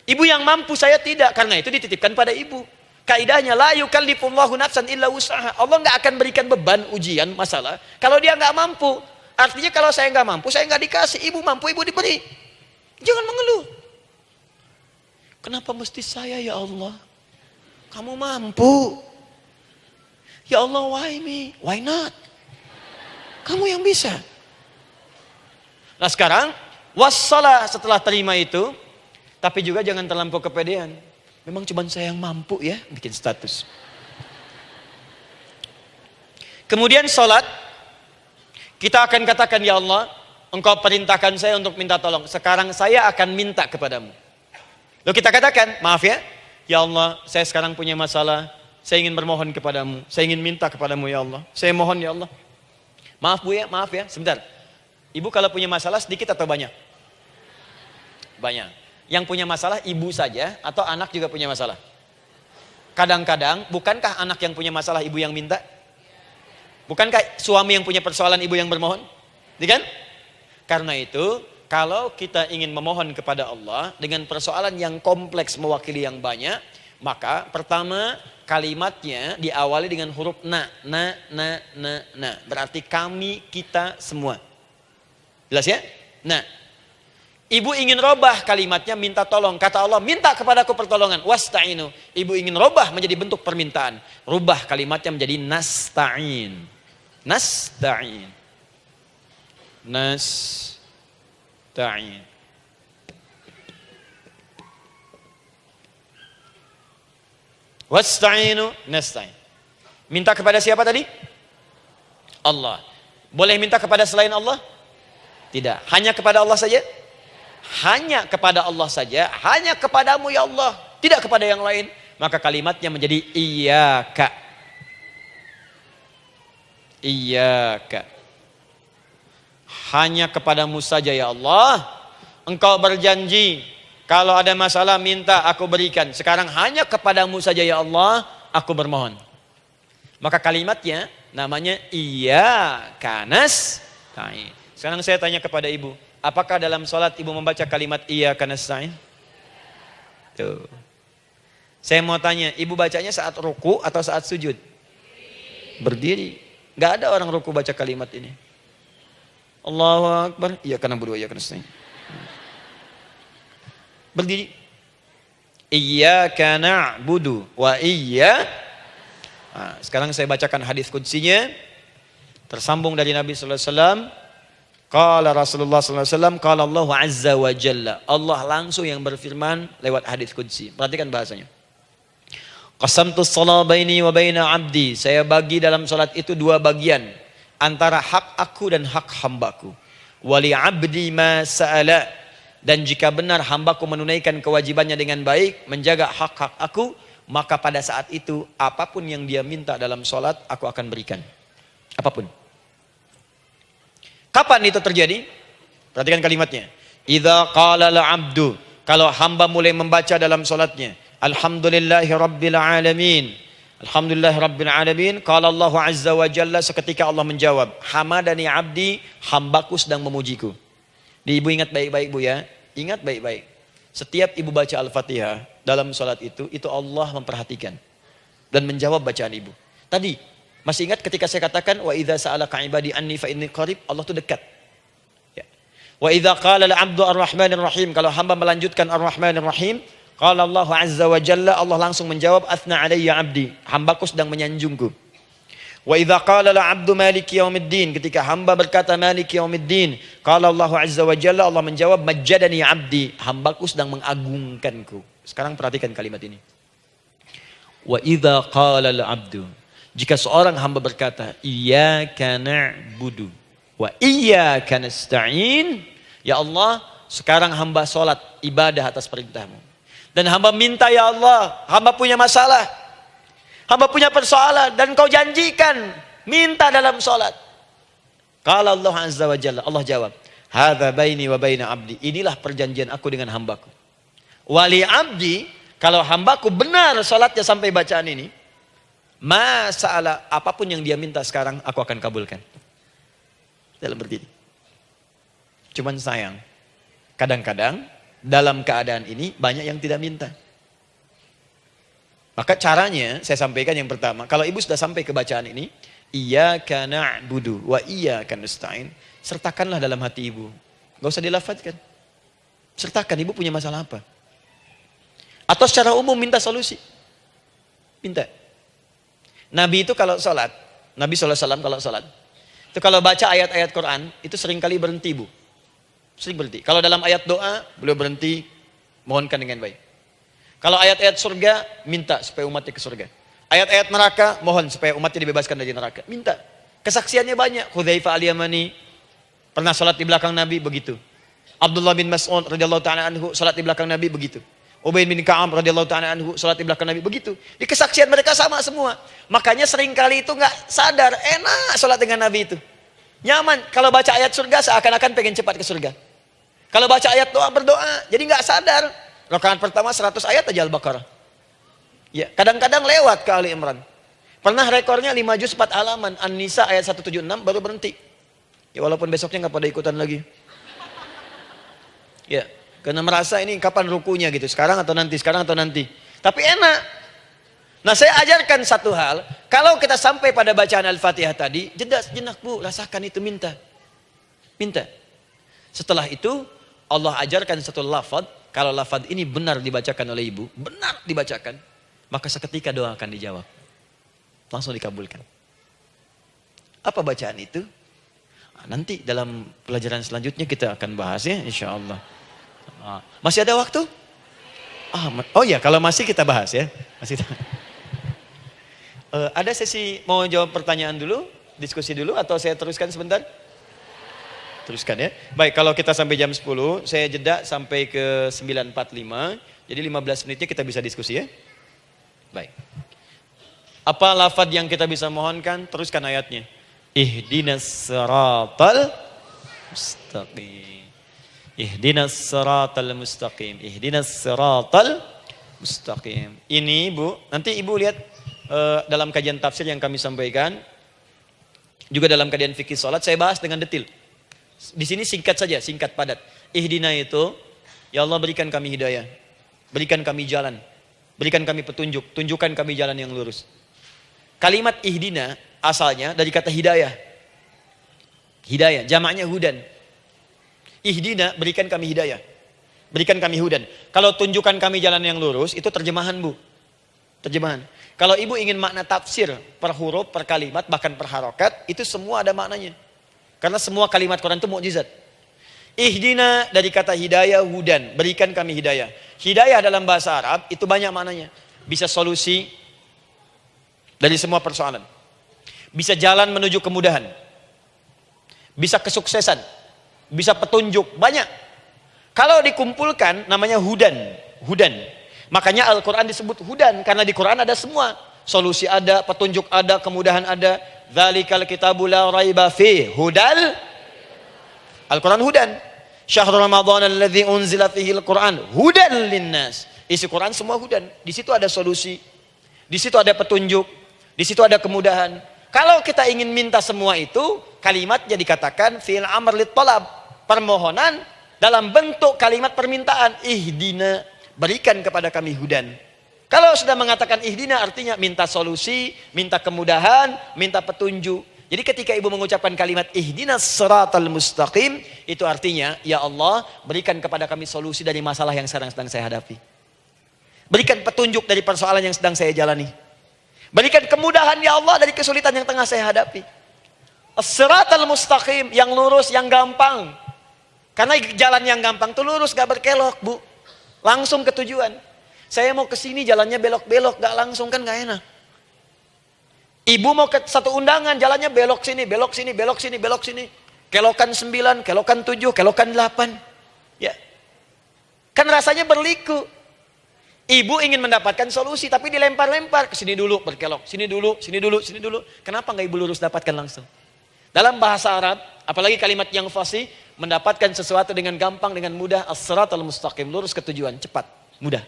Ibu yang mampu, saya tidak. Karena itu dititipkan pada ibu. Kaidahnya, la yukallifullahu nafsan illa wus'aha. Allah nggak akan berikan beban, ujian, masalah kalau dia nggak mampu. Artinya kalau saya nggak mampu, saya nggak dikasih. Ibu mampu, ibu diberi. Jangan mengeluh. Kenapa mesti saya ya Allah? Kamu mampu. Ya Allah, why me? Why not? Kamu yang bisa. Nah sekarang, wassalah setelah terima itu, tapi juga jangan terlampau kepedean. Memang cuma saya yang mampu ya, bikin status. Kemudian sholat, kita akan katakan, ya Allah, Engkau perintahkan saya untuk minta tolong. Sekarang saya akan minta kepadamu. Lalu kita katakan, maaf ya Allah, saya sekarang punya masalah, saya ingin bermohon kepadamu, saya ingin minta kepadamu ya Allah, saya mohon ya Allah. Maaf Bu ya, maaf ya, sebentar. Ibu kalau punya masalah sedikit atau banyak? Banyak. Yang punya masalah ibu saja atau anak juga punya masalah? Kadang-kadang, bukankah anak yang punya masalah ibu yang minta? Bukankah suami yang punya persoalan ibu yang bermohon? Kan? Karena itu, kalau kita ingin memohon kepada Allah dengan persoalan yang kompleks mewakili yang banyak, maka pertama kalimatnya diawali dengan huruf na. Berarti kami, kita, semua. Jelas ya? Nah, ibu ingin robah kalimatnya minta tolong. Kata Allah, minta kepadaku pertolongan. Wasta'inu. Ibu ingin robah menjadi bentuk permintaan. Rubah kalimatnya menjadi nasta'in. Nasta'in. Nasta'in. Wasta'inu nasta'in. Minta kepada siapa tadi? Allah. Boleh minta kepada selain Allah? Tidak. Hanya kepada Allah saja? Hanya kepada Allah saja. Hanya kepadamu ya Allah. Tidak kepada yang lain. Maka kalimatnya menjadi iyyaka. Iyyaka. Hanya kepadamu saja ya Allah. Engkau berjanji, kalau ada masalah minta aku berikan. Sekarang hanya kepadamu saja ya Allah, aku bermohon. Maka kalimatnya namanya iyyaka nasta'in. Sekarang saya tanya kepada ibu, apakah dalam sholat ibu membaca kalimat iyyaka nasta'in? Tuh. Saya mau tanya, ibu bacanya saat ruku atau saat sujud? Berdiri. Gak ada orang ruku baca kalimat ini. Allahu Akbar, iyyaka na'budu wa iyyaka nasta'in. Berdiri. Iyyaka na'budu wa sekarang saya bacakan hadis qudsinya. Tersambung dari Nabi sallallahu alaihi wasallam. Qala Rasulullah sallallahu alaihi wasallam, qala Allah azza wa jalla. Allah langsung yang berfirman lewat hadis qudsi. Perhatikan bahasanya. Qasamtu shalah baini wa baina 'abdi. Saya bagi dalam salat itu dua bagian, antara hak aku dan hak hambaku. Wali 'abdi ma sa'ala. Dan jika benar hambaku menunaikan kewajibannya dengan baik, menjaga hak-hak aku, maka pada saat itu apapun yang dia minta dalam sholat, aku akan berikan. Apapun. Kapan itu terjadi? Perhatikan kalimatnya. Idza qala al-'abdu, kalau hamba mulai membaca dalam sholatnya, Alhamdulillahi Rabbil Alamin. Alhamdulillah Rabbil Alamin. Qala Allah Azza wa Jalla, seketika Allah menjawab, Hamadani abdi, hambaku sedang memujiku. Ibu ingat baik-baik Bu ya. Ingat baik-baik. Setiap ibu baca Al-Fatihah dalam sholat itu Allah memperhatikan dan menjawab bacaan ibu. Tadi masih ingat ketika saya katakan wa idza sa'alaka ibadi anni fa inni qarib, Allah itu dekat. Ya. Wa idza qala al-'abdu ar-rahmanir rahim, kalau hamba melanjutkan ar-rahmanir rahim, qala Allah azza wa jalla, Allah langsung menjawab athna alayya 'abdi, hambaku sedang menyanjungku. Wa idza qala al-'abdu maliki yaumiddin, ketika hamba berkata maliki yaumiddin, qala Allah azza wa jalla, Allah menjawab majjadani 'abdi, hambaku sedang mengagungkanku. Sekarang perhatikan kalimat ini. Wa idza qala al-'abdu, jika seorang hamba berkata iyyaka na'budu wa iyyaka nasta'in, ya Allah, sekarang hamba salat ibadah atas perintahmu. Dan hamba minta ya Allah, hamba punya masalah, hamba punya persoalan, dan kau janjikan minta dalam sholat. Qala Allah azza wa jalla, Allah jawab, hadza baini wa baina abdi, inilah perjanjian aku dengan hambaku. Wali abdi, Kalau hambaku benar salatnya sampai bacaan ini, masalah apapun yang dia minta sekarang aku akan kabulkan. Dalam berdiri. Cuman sayang, kadang-kadang dalam keadaan ini banyak yang tidak minta. Maka caranya saya sampaikan yang pertama, kalau ibu sudah sampai ke bacaan ini, iyyaka na'budu wa iyyaka nasta'in, sertakanlah dalam hati ibu. Gak usah dilafadzkan. Sertakan ibu punya masalah apa. Atau secara umum minta solusi. Minta. Nabi itu kalau sholat, Nabi SAW kalau sholat, itu kalau baca ayat-ayat Quran, itu seringkali berhenti bu. Sering berhenti. Kalau dalam ayat doa, beliau berhenti, mohonkan dengan baik. Kalau ayat-ayat surga, minta supaya umatnya ke surga. Ayat-ayat neraka, mohon supaya umatnya dibebaskan dari neraka. Minta. Kesaksiannya banyak. Hudzaifah al-Yamani pernah sholat di belakang Nabi, begitu. Abdullah bin Mas'ud radhiyallahu ta'ala anhu sholat di belakang Nabi, begitu. Ubay bin Ka'ab radhiyallahu ta'ala anhu sholat di belakang Nabi, begitu. Di kesaksian mereka sama semua. Makanya seringkali itu nggak sadar, enak sholat dengan Nabi itu. Nyaman. Kalau baca ayat surga seakan-akan pengen cepat ke surga. Kalau baca ayat doa berdoa, jadi nggak sadar. Rakaat pertama 100 ayat aja Al-Baqarah. Ya, kadang-kadang lewat ke Ali Imran. Pernah rekornya 5 juz 4 halaman, An-Nisa ayat 176 baru berhenti. Ya walaupun besoknya nggak pada ikutan lagi. Ya, karena merasa ini kapan rukunya gitu, sekarang atau nanti, sekarang atau nanti. Tapi enak. Nah saya ajarkan satu hal, kalau kita sampai pada bacaan Al-Fatihah tadi, jeda sejenak bu, rasakan itu, minta. Minta. Setelah itu, Allah ajarkan satu lafaz, kalau lafaz ini benar dibacakan oleh ibu, benar dibacakan, maka seketika doa akan dijawab. Langsung dikabulkan. Apa bacaan itu? Nanti dalam pelajaran selanjutnya kita akan bahas ya, insya Allah. Masih ada waktu? Oh ya, kalau masih kita bahas ya. Masih. Ada sesi mau jawab pertanyaan dulu, diskusi dulu, atau saya teruskan sebentar? Teruskan ya. Baik, kalau kita sampai jam 10, saya jeda sampai ke 9.45. Jadi 15 menitnya kita bisa diskusi ya. Baik. Apa lafaz yang kita bisa mohonkan? Teruskan ayatnya. Ihdinas siratal mustaqim. Ihdinas siratal mustaqim. Ihdinas siratal mustaqim. Ini Bu, nanti Ibu lihat dalam kajian tafsir yang kami sampaikan, juga dalam kajian fikih salat saya bahas dengan detail. Di sini singkat saja, singkat padat. Ihdina itu, ya Allah berikan kami hidayah, berikan kami jalan, berikan kami petunjuk, tunjukkan kami jalan yang lurus. Kalimat ihdina asalnya dari kata hidayah. Hidayah, jamaknya hudan. Ihdina, berikan kami hidayah, berikan kami hudan. Kalau tunjukkan kami jalan yang lurus, itu terjemahan Bu. Terjemahan. Kalau ibu ingin makna tafsir per huruf, per kalimat, bahkan per harokat, itu semua ada maknanya. Karena semua kalimat Quran itu mukjizat. Ihdina dari kata hidayah, hudan, berikan kami hidayah. Hidayah dalam bahasa Arab itu banyak maknanya. Bisa solusi dari semua persoalan. Bisa jalan menuju kemudahan. Bisa kesuksesan. Bisa petunjuk, banyak. Kalau dikumpulkan namanya hudan. Hudan. Makanya Al-Quran disebut hudan. Karena di Quran ada semua. Solusi ada, petunjuk ada, kemudahan ada. Dzalikal kitabu la raiba fi hudal. Al-Quran hudan. Syahrul Ramadan alladzi unzila fihi al-Quran hudan linnas. Isi Quran semua hudan. Di situ ada solusi. Di situ ada petunjuk. Di situ ada kemudahan. Kalau kita ingin minta semua itu, kalimatnya dikatakan fi'il amr lit talab. Permohonan dalam bentuk kalimat permintaan. Ihdina, berikan kepada kami hudan. Kalau sudah mengatakan ihdina artinya minta solusi, minta kemudahan, minta petunjuk. Jadi ketika ibu mengucapkan kalimat ihdinas siratal mustaqim, itu artinya ya Allah berikan kepada kami solusi dari masalah yang sedang saya hadapi. Berikan petunjuk dari persoalan yang sedang saya jalani. Berikan kemudahan ya Allah dari kesulitan yang tengah saya hadapi. As-siratal mustaqim, yang lurus, yang gampang. Karena jalan yang gampang itu lurus, gak berkelok Bu. Langsung ke tujuan. Saya mau ke sini jalannya belok-belok, gak langsung kan gak enak. Ibu mau ke satu undangan, jalannya belok sini, belok sini, belok sini, belok sini. Kelokan 9, kelokan 7, kelokan 8. Ya. Kan rasanya berliku. Ibu ingin mendapatkan solusi, tapi dilempar-lempar. Ke sini dulu, berkelok. Sini dulu, sini dulu, sini dulu. Kenapa gak ibu lurus dapatkan langsung? Dalam bahasa Arab, apalagi kalimat yang fasih, mendapatkan sesuatu dengan gampang, dengan mudah. As-siratal mustaqim, lurus ke tujuan, cepat, mudah.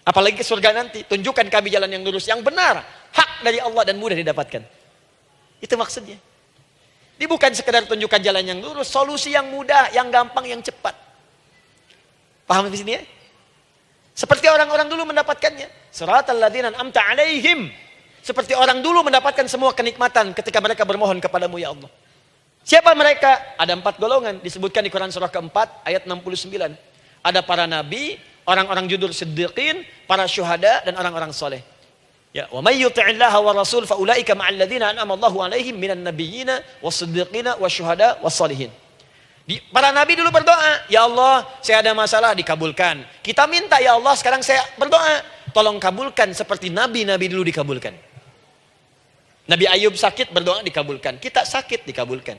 Apalagi ke surga nanti. Tunjukkan kami jalan yang lurus, yang benar. Hak dari Allah dan mudah didapatkan. Itu maksudnya. Ini bukan sekedar tunjukkan jalan yang lurus, solusi yang mudah, yang gampang, yang cepat. Paham di sini ya? Seperti orang-orang dulu mendapatkannya. Siratal ladzina an'amta 'alaihim. Seperti orang dulu mendapatkan semua kenikmatan ketika mereka bermohon kepadamu ya Allah. Siapa mereka? Ada 4 golongan disebutkan di Quran surah keempat ayat 69. Ada para nabi, orang-orang jujur siddiqin, para syuhada dan orang-orang soleh. Ya, wa may yuti'illaha wa rasul fa ulaika ma'al ladzina an'ama Allahu 'alaihim minan nabiyyina was-siddiqina wasyuhada was-shalihin. Para nabi dulu berdoa, ya Allah, saya ada masalah dikabulkan. Kita minta ya Allah, sekarang saya berdoa, tolong kabulkan seperti nabi-nabi dulu dikabulkan. Nabi Ayub sakit berdoa dikabulkan. Kita sakit dikabulkan.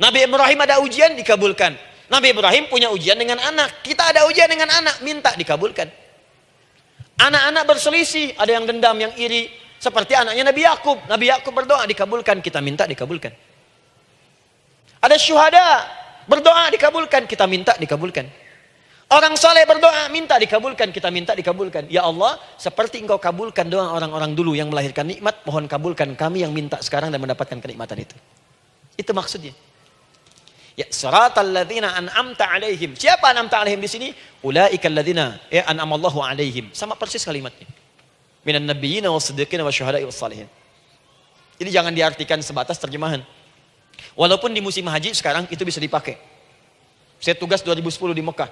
Nabi Ibrahim ada ujian dikabulkan. Nabi Ibrahim punya ujian dengan anak. Kita ada ujian dengan anak, minta dikabulkan. Anak-anak berselisih, ada yang dendam, yang iri. Seperti anaknya Nabi Yakub. Nabi Yakub berdoa dikabulkan, kita minta dikabulkan. Ada syuhada, berdoa dikabulkan, kita minta dikabulkan. Orang soleh berdoa, minta dikabulkan, kita minta dikabulkan. Ya Allah, seperti engkau kabulkan doa orang-orang dulu yang melahirkan nikmat, mohon kabulkan kami yang minta sekarang dan mendapatkan kenikmatan itu. Itu maksudnya. Ya, siratal ladzina an'amta 'alaihim. Siapa an'amta 'alaihim di sini? Ulaikal ladzina an'amallahu 'alaihim. Sama persis kalimatnya. Minan nabiyyina was-siddiqina wasyuhada'i was-shalihin. Jadi jangan diartikan sebatas terjemahan. Walaupun di musim haji sekarang itu bisa dipakai. Saya tugas 2010 di Mekah.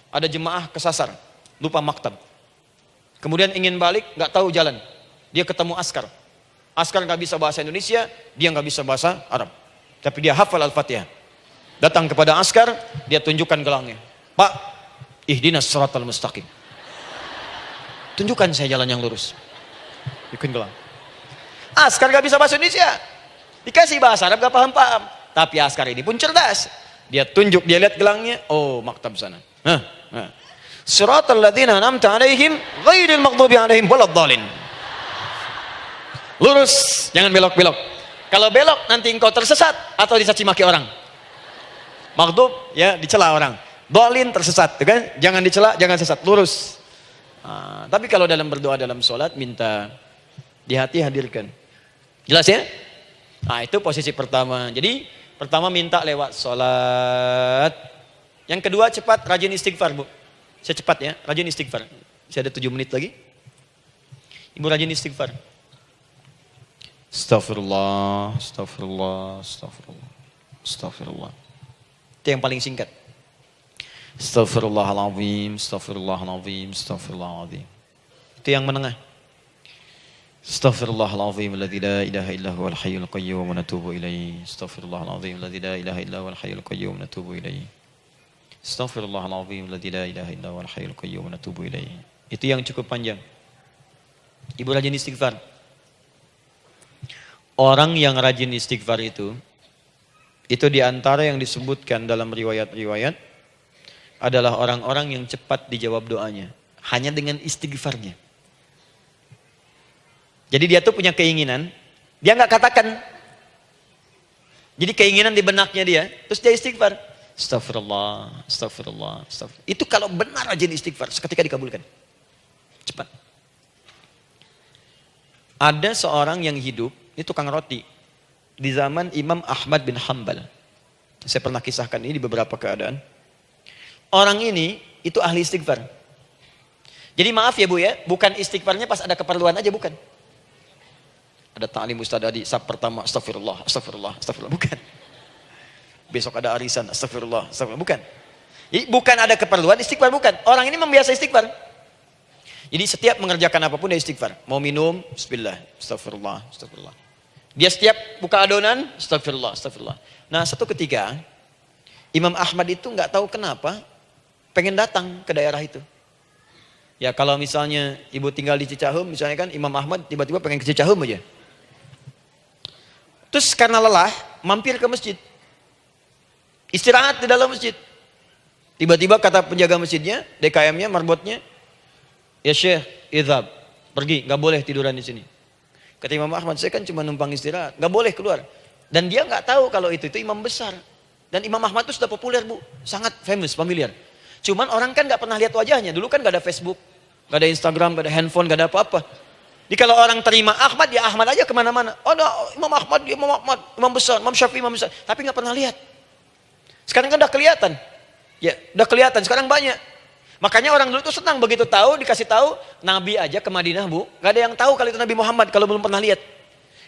Ada jemaah kesasar, lupa maktab. Kemudian ingin balik, nggak tahu jalan. Dia ketemu askar. Askar nggak bisa bahasa Indonesia, dia nggak bisa bahasa Arab. Tapi dia hafal Al-Fatihah. Datang kepada askar, dia tunjukkan gelangnya. Pak, ihdinas siratal mustaqim. Tunjukkan saya jalan yang lurus. Bikin gelang. Askar gak bisa bahasa Indonesia. Dikasih bahasa Arab gak paham-paham. Tapi askar ini pun cerdas. Dia tunjuk, dia lihat gelangnya. Oh, maktab sana. Siratal ladzina an'amta 'alaihim ghairil maghdubi 'alaihim waladdallin. Lurus, jangan belok-belok. Kalau belok nanti engkau tersesat atau dicaci maki orang. Maghdub ya dicela orang, dhalin tersesat, kan? Jangan dicela, jangan sesat, lurus. Tapi kalau dalam berdoa dalam sholat minta di hati hadirkan. Jelas ya? Itu posisi pertama. Jadi pertama minta lewat sholat. Yang kedua cepat rajin istighfar bu. Saya cepat ya, rajin istighfar. Saya ada 7 menit lagi. Ibu rajin istighfar. Astaghfirullah, astaghfirullah, astaghfirullah, astaghfirullah. Itu yang paling singkat. Astaghfirullahaladzim, astaghfirullahaladzim, astaghfirullahaladzim. Itu yang menengah. Astaghfirullahaladzim, alladzi la ilaha illa huwal hayyul qayyum wa natubu ilaihi. Astaghfirullahaladzim, alladzi la ilaha illa huwal hayyul qayyum wa natubu ilaihi. Astaghfirullahaladzim, alladzi la ilaha illa huwal hayyul qayyum wa natubu ilaihi. Itu yang cukup panjang. Ibu rajin istighfar. Orang yang rajin istighfar itu diantara yang disebutkan dalam riwayat-riwayat adalah orang-orang yang cepat dijawab doanya. Hanya dengan istighfarnya. Jadi dia tuh punya keinginan, dia nggak katakan. Jadi keinginan di benaknya dia, terus dia istighfar. Astagfirullah, astagfirullah, astagfirullah. Itu kalau benar rajin istighfar, seketika dikabulkan. Cepat. Ada seorang yang hidup, ini tukang roti. Di zaman Imam Ahmad bin Hanbal. Saya pernah kisahkan ini di beberapa keadaan. Orang ini itu ahli istighfar. Jadi maaf ya bu ya, bukan istighfarnya pas ada keperluan aja, bukan. Ada ta'lim ustaz adi, sab pertama astagfirullah, astagfirullah, astagfirullah, bukan. Besok ada arisan, astagfirullah, astagfirullah, bukan. Jadi bukan ada keperluan, istighfar bukan. Orang ini membiasa istighfar. Jadi setiap mengerjakan apapun dia istighfar. Mau minum, bismillah, astagfirullah, astagfirullah. Dia setiap buka adonan, astagfirullah, astagfirullah. Nah satu ketika, Imam Ahmad itu nggak tahu kenapa, pengen datang ke daerah itu. Ya kalau misalnya ibu tinggal di Cicahum, misalnya kan Imam Ahmad tiba-tiba pengen ke Cicahum aja. Terus karena lelah, mampir ke masjid. Istirahat di dalam masjid. Tiba-tiba kata penjaga masjidnya, DKM-nya, marbotnya, ya Syekh, idhab, pergi, nggak boleh tiduran di sini. Kata Imam Ahmad, saya kan cuma numpang istirahat, nggak boleh keluar. Dan dia nggak tahu kalau itu imam besar. Dan Imam Ahmad itu sudah populer bu, sangat famous, familiar. Cuman orang kan nggak pernah lihat wajahnya. Dulu kan nggak ada Facebook, Gak ada Instagram, gak ada handphone, gak ada apa-apa. Jadi kalau orang terima Ahmad, ya Ahmad aja kemana-mana. Oh, no, Imam Ahmad, Imam Ahmad, Imam besar, Imam Syafi'i, Imam besar. Tapi gak pernah lihat. Sekarang kan udah kelihatan. Ya, udah kelihatan. Sekarang banyak. Makanya orang dulu tuh senang begitu tahu, dikasih tahu, Nabi aja ke Madinah, Bu. Gak ada yang tahu kalau itu Nabi Muhammad kalau belum pernah lihat.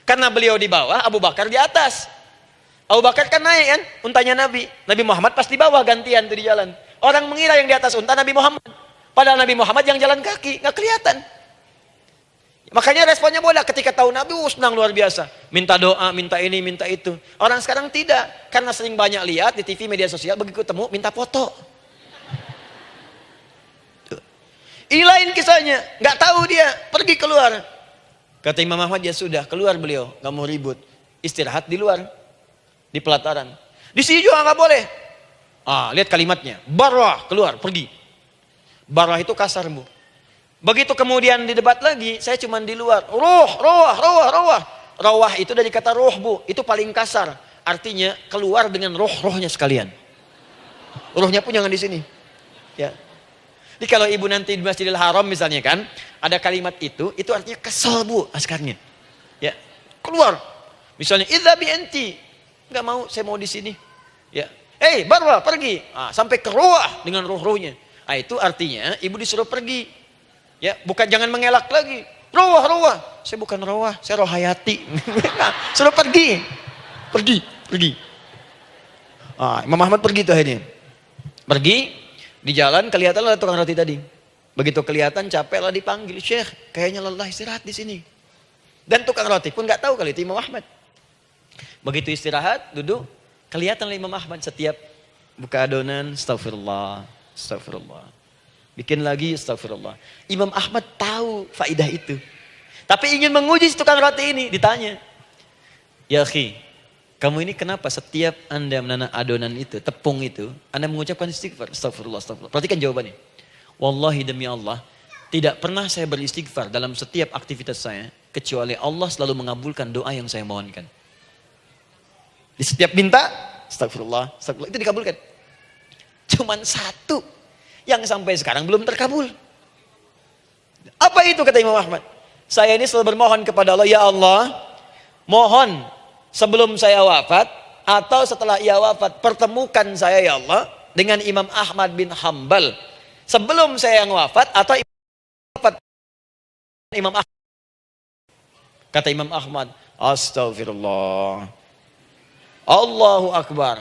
Karena beliau di bawah, Abu Bakar di atas. Abu Bakar kan naik kan, untanya Nabi. Nabi Muhammad pas di bawah gantian tuh di jalan. Orang mengira yang di atas unta Nabi Muhammad. Padahal Nabi Muhammad yang jalan kaki, gak kelihatan. Makanya responnya bola ketika tahu Nabi, senang luar biasa. Minta doa, minta ini, minta itu. Orang sekarang tidak. Karena sering banyak lihat di TV, media sosial, begitu ketemu, minta foto. Ini lain kisahnya, nggak tahu dia, pergi keluar. Kata Imam Ahmad, ya sudah, keluar beliau, nggak mau ribut. Istirahat di luar, di pelataran. Di sini juga nggak boleh. Lihat kalimatnya, barwah, keluar, pergi. Barwah itu kasar, Bu. Begitu kemudian di debat lagi, saya cuma di luar. Rawah itu dari kata roh, Bu. Itu paling kasar. Artinya keluar dengan roh-rohnya sekalian. Rohnya pun jangan di sini. Ya. Jadi kalau ibu nanti di Masjidil Haram misalnya kan, ada kalimat itu artinya kesel, Bu, askarnya. Ya. Keluar. Misalnya, idza bi anti. Enggak mau, saya mau di sini. Ya. Barwa, pergi. Sampai ke roh dengan roh-rohnya. Itu artinya ibu disuruh pergi. Ya, bukan jangan mengelak lagi. Roh. Saya bukan roh, saya roh hayati. Suruh pergi. Pergi. Imam Ahmad pergi tuh akhirnya. Pergi, di jalan kelihatan lah tukang roti tadi. Begitu kelihatan capek lah dipanggil, Syekh, kayaknya lelah istirahat di sini. Dan tukang roti pun nggak tahu kali itu Imam Ahmad. Begitu istirahat, duduk, kelihatan lah Imam Ahmad setiap buka adonan, astagfirullah. Bikin lagi, astagfirullah. Imam Ahmad tahu faidah itu. Tapi ingin menguji si tukang roti ini, ditanya. Ya akhi, kamu ini kenapa setiap Anda menanam adonan itu, tepung itu, Anda mengucapkan istighfar, astagfirullah. Perhatikan jawabannya. Wallahi demi Allah, tidak pernah saya beristighfar dalam setiap aktivitas saya, kecuali Allah selalu mengabulkan doa yang saya mohonkan. Di setiap minta, astagfirullah, itu dikabulkan. Cuman satu yang sampai sekarang belum terkabul. Apa itu kata Imam Ahmad? Saya ini selalu bermohon kepada Allah, ya Allah, mohon sebelum saya wafat atau setelah ia wafat, pertemukan saya ya Allah dengan Imam Ahmad bin Hambal. Sebelum saya yang wafat atau wafat Imam Ahmad. Kata Imam Ahmad, astagfirullah. Allahu Akbar.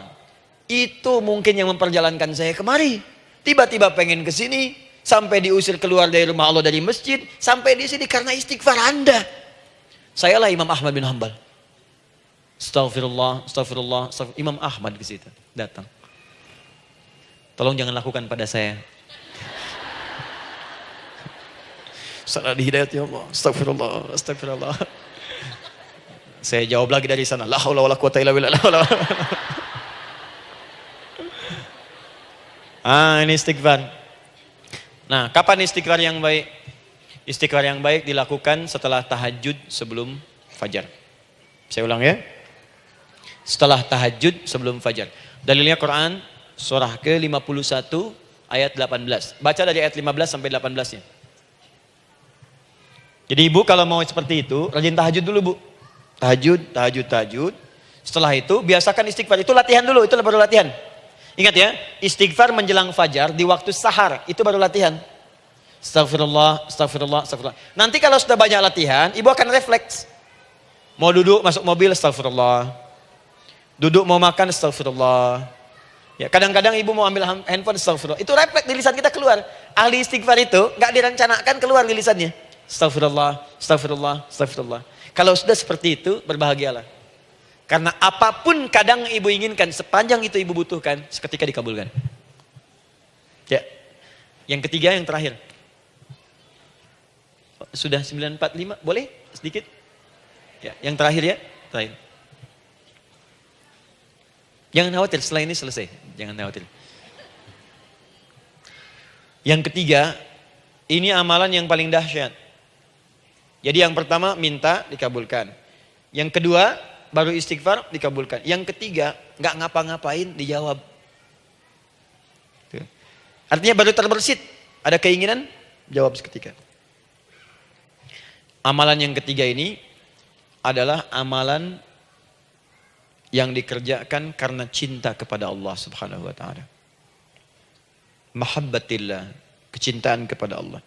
Itu mungkin yang memperjalankan saya kemari. Tiba-tiba pengen ke sini, sampai diusir keluar dari rumah Allah dari masjid, sampai di sini karena istighfar Anda. Sayalah Imam Ahmad bin Hambal. Astagfirullah. Imam Ahmad ke situ datang. Tolong jangan lakukan pada saya. Salah di hidayat ya Allah. Astagfirullah. Saya jawab lagi dari sana. La haula wala quwata illa billah. Ini istighfar. Nah, kapan istighfar yang baik? Istighfar yang baik dilakukan setelah tahajud sebelum fajar. Saya ulang ya. Setelah tahajud sebelum fajar. Dalilnya Quran surah ke-51 ayat 18. Baca dari ayat 15 sampai 18-nya. Jadi ibu kalau mau seperti itu, rajin tahajud dulu, Bu. Tahajud. Setelah itu biasakan istighfar. Itu latihan dulu, itu baru latihan. Ingat ya, istighfar menjelang fajar di waktu sahar, itu baru latihan. Astagfirullah. Nanti kalau sudah banyak latihan, ibu akan refleks. Mau duduk masuk mobil, astagfirullah. Duduk mau makan, astagfirullah. Ya, kadang-kadang ibu mau ambil handphone, astagfirullah. Itu refleks di lisan kita keluar. Ahli istighfar itu nggak direncanakan keluar di lisannya. Astagfirullah. Kalau sudah seperti itu, berbahagialah. Karena apapun kadang ibu inginkan, sepanjang itu ibu butuhkan, seketika dikabulkan. Ya. Yang ketiga, yang terakhir. Sudah 9:45, boleh sedikit? Ya, yang terakhir ya, terakhir. Jangan khawatir, setelah ini selesai. Jangan khawatir. Yang ketiga, ini amalan yang paling dahsyat. Jadi yang pertama, minta, dikabulkan. Yang kedua, baru istighfar, dikabulkan. Yang ketiga, nggak ngapa-ngapain, dijawab. Artinya baru terbersit, ada keinginan, Jawab seketika. Amalan yang ketiga ini adalah amalan yang dikerjakan karena cinta kepada Allah Subhanahu wa taala. Mahabbatillah, kecintaan kepada Allah.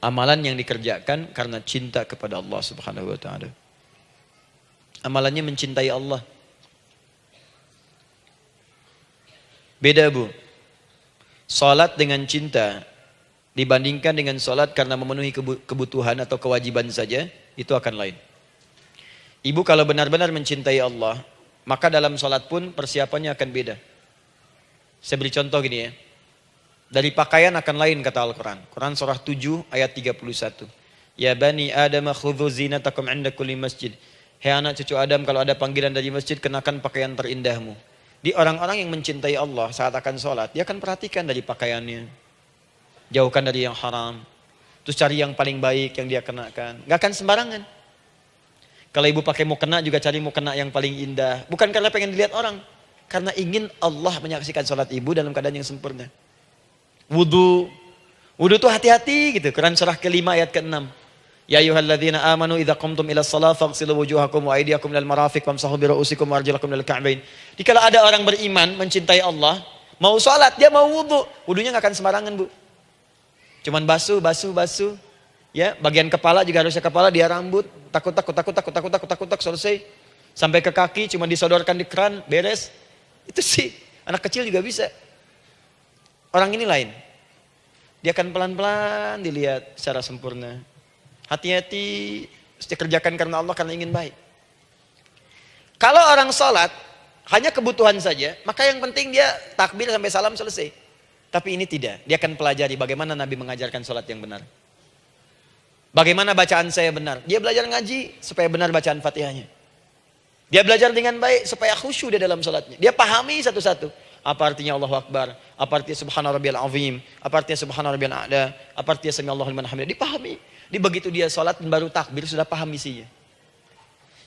Amalan yang dikerjakan karena cinta kepada Allah Subhanahu wa taala. Amalannya mencintai Allah. Beda, Bu. Salat dengan cinta dibandingkan dengan salat karena memenuhi kebutuhan atau kewajiban saja, itu akan lain. Ibu kalau benar-benar mencintai Allah, maka dalam salat pun persiapannya akan beda. Saya beri contoh gini ya. Dari pakaian akan lain kata Al-Quran. Quran surah 7 ayat 31. Ya bani Adam khudhu zinatakum inda kulli masjid. Hei anak cucu Adam, kalau ada panggilan dari masjid, kenakan pakaian terindahmu. Di orang-orang yang mencintai Allah saat akan sholat, dia akan perhatikan dari pakaiannya. Jauhkan dari yang haram. Terus cari yang paling baik yang dia kenakan. Gak akan sembarangan. Kalau ibu pakai mukena juga cari mukena yang paling indah. Bukan karena pengen dilihat orang. Karena ingin Allah menyaksikan sholat ibu dalam keadaan yang sempurna. Wudu itu hati-hati gitu. Quran surah ke-5 ayat ke-6. Ya ayyuhalladzina amanu idza qumtum ila shalah faghsilu wujuhakum wa aydiyakum ilal marafiq wamsahu bi ru'usikum wa arjulakum ilal ka'bain. Jika ada orang beriman mencintai Allah, mau salat dia mau wudu, wudunya enggak akan sembarangan, Bu. Cuman basuh. Ya, bagian kepala juga harusnya kepala, dia rambut, takut selesai. Sampai ke kaki cuma disodorkan di keran, beres. Itu sih anak kecil juga bisa. Orang ini lain. Dia akan pelan-pelan dilihat secara sempurna. Hati-hati, kerjakan karena Allah, karena ingin baik. Kalau orang sholat, hanya kebutuhan saja, maka yang penting dia takbir sampai salam selesai. Tapi ini tidak, dia akan pelajari bagaimana Nabi mengajarkan sholat yang benar. Bagaimana bacaan saya benar. Dia belajar ngaji supaya benar bacaan Fatihahnya. Dia belajar dengan baik supaya khusyuk di dalam sholatnya. Dia pahami satu-satu. Apa artinya Allahu Akbar, apa artinya Subhana Rabbiyal Azim, apa artinya Subhana Rabbiyal A'la, apa artinya Sami Allahu liman hamidah. Dipahami. Begitu dia sholat dan baru takbir sudah paham isinya.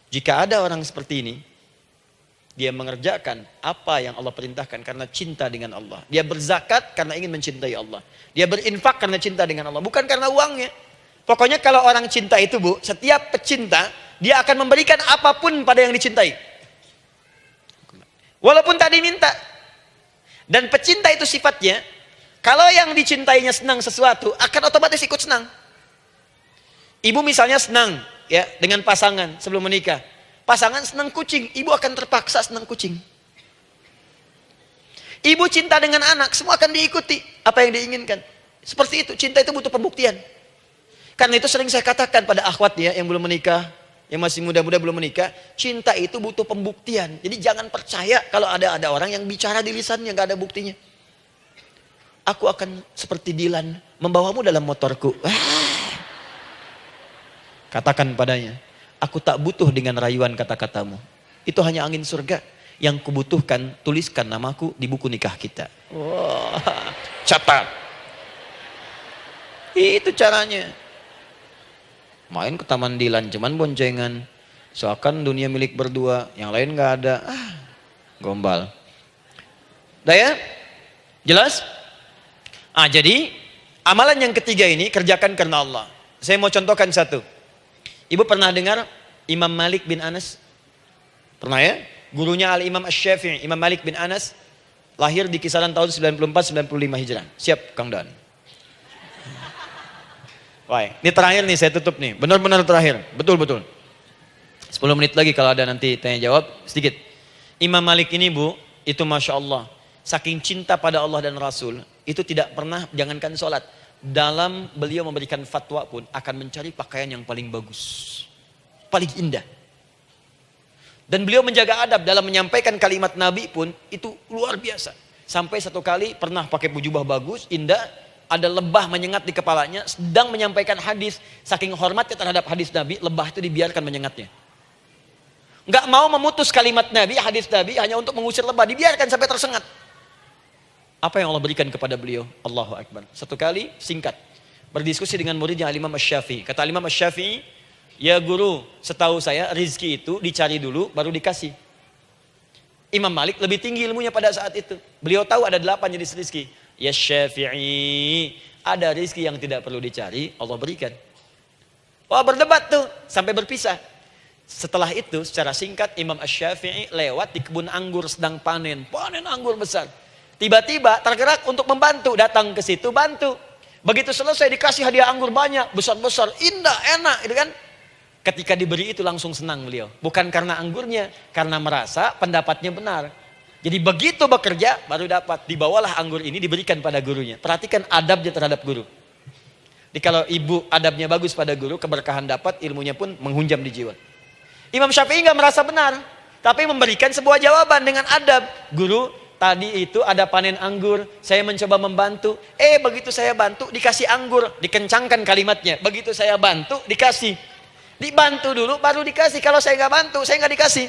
Jika ada orang seperti ini, dia mengerjakan apa yang Allah perintahkan karena cinta dengan Allah. Dia berzakat karena ingin mencintai Allah. Dia berinfak karena cinta dengan Allah, bukan karena uangnya. Pokoknya kalau orang cinta itu, Bu, setiap pecinta dia akan memberikan apapun pada yang dicintai. Walaupun tak diminta. Dan pecinta itu sifatnya, kalau yang dicintainya senang sesuatu, akan otomatis ikut senang. Ibu misalnya senang ya dengan pasangan sebelum menikah. Pasangan senang kucing, ibu akan terpaksa senang kucing. Ibu cinta dengan anak, semua akan diikuti apa yang diinginkan. Seperti itu, cinta itu butuh pembuktian. Karena itu sering saya katakan pada akhwat ya yang belum menikah, yang masih muda-muda belum menikah, cinta itu butuh pembuktian. Jadi jangan percaya kalau ada orang yang bicara di lisannya nggak ada buktinya. Aku akan seperti Dilan membawamu dalam motorku. Katakan padanya, aku tak butuh dengan rayuan kata-katamu. Itu hanya angin surga. Yang kubutuhkan, tuliskan namaku di buku nikah kita. Wah, catat. Itu caranya. Main ke Taman Dilan, cuman boncengan. Seakan dunia milik berdua, yang lain gak ada. Gombal. Udah ya? Jelas? Jadi, amalan yang ketiga ini kerjakan karena Allah. Saya mau contohkan satu. Ibu pernah dengar Imam Malik bin Anas? Pernah ya? Gurunya Al-Imam Asy-Syafi'i, Imam Malik bin Anas, lahir di kisaran tahun 94-95 Hijrah. Siap, Kang Dan. Baik, ini terakhir nih, saya tutup nih. Benar-benar terakhir, betul-betul. 10 menit lagi kalau ada nanti tanya jawab, sedikit. Imam Malik ini, Bu, itu Masya Allah. Saking cinta pada Allah dan Rasul, itu tidak pernah, jangankan sholat. Dalam beliau memberikan fatwa pun akan mencari pakaian yang paling bagus, paling indah. Dan beliau menjaga adab dalam menyampaikan kalimat Nabi pun itu luar biasa. Sampai satu kali pernah pakai jubah bagus, indah, ada lebah menyengat di kepalanya, sedang menyampaikan hadis. Saking hormatnya terhadap hadis Nabi, lebah itu dibiarkan menyengatnya. Nggak mau memutus kalimat Nabi, hadis Nabi hanya untuk mengusir lebah, dibiarkan sampai tersengat. Apa yang Allah berikan kepada beliau? Allahu Akbar. Satu kali singkat berdiskusi dengan muridnya Al-Imam Asy-Syafi'i. Kata Al-Imam Asy-Syafi'i, ya guru, setahu saya rizki itu dicari dulu baru dikasih. Imam Malik lebih tinggi ilmunya pada saat itu. Beliau tahu ada 8 jenis rizki. Ya Syafi'i, ada rizki yang tidak perlu dicari, Allah berikan. Wah, berdebat tuh sampai berpisah. Setelah itu secara singkat Imam Asy-Syafi'i lewat di kebun anggur sedang panen anggur besar. Tiba-tiba tergerak untuk membantu, datang ke situ bantu. Begitu selesai dikasih hadiah anggur banyak, besar-besar, indah, enak, gitu kan. Ketika diberi itu langsung senang beliau. Bukan karena anggurnya, karena merasa pendapatnya benar. Jadi begitu bekerja baru dapat. Dibawalah anggur ini diberikan pada gurunya. Perhatikan adabnya terhadap guru. Jadi kalau ibu adabnya bagus pada guru, keberkahan dapat, ilmunya pun menghunjam di jiwa. Imam Syafi'i nggak merasa benar, tapi memberikan sebuah jawaban dengan adab. Guru, tadi itu ada panen anggur, saya mencoba membantu. Begitu saya bantu, dikasih anggur, dikencangkan kalimatnya. Begitu saya bantu, dikasih. Dibantu dulu, baru dikasih. Kalau saya nggak bantu, saya nggak dikasih.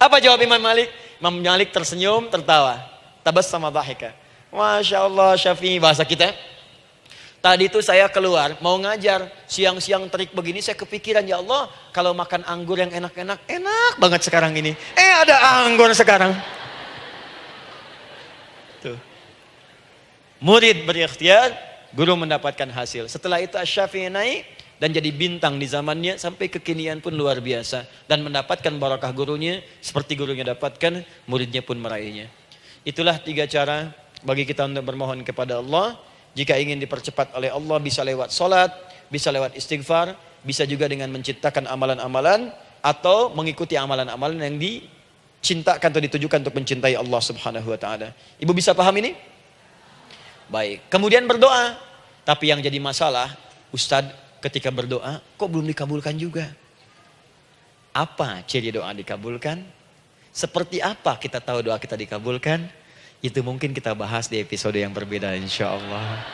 Apa jawab Imam Malik? Imam Malik tersenyum, tertawa. Tabassama dhahika. Masya Allah, Syafi'i, bahasa kita. Tadi itu saya keluar, mau ngajar, siang-siang terik begini, saya kepikiran, ya Allah, kalau makan anggur yang enak-enak, enak banget sekarang ini. Ada anggur sekarang. Tuh. Murid berikhtiar, guru mendapatkan hasil. Setelah itu Asy-Syafi'i naik, dan jadi bintang di zamannya, sampai kekinian pun luar biasa. Dan mendapatkan barakah gurunya, seperti gurunya dapatkan, muridnya pun meraihnya. Itulah 3 cara bagi kita untuk bermohon kepada Allah. Jika ingin dipercepat oleh Allah, bisa lewat salat, bisa lewat istighfar, bisa juga dengan menciptakan amalan-amalan, atau mengikuti amalan-amalan yang dicintakan atau ditujukan untuk mencintai Allah Subhanahu wa taala. Ibu bisa paham ini? Baik. Kemudian berdoa. Tapi yang jadi masalah, Ustadz ketika berdoa kok belum dikabulkan juga? Apa ciri doa dikabulkan? Seperti apa kita tahu doa kita dikabulkan? Itu mungkin kita bahas di episode yang berbeda insyaallah.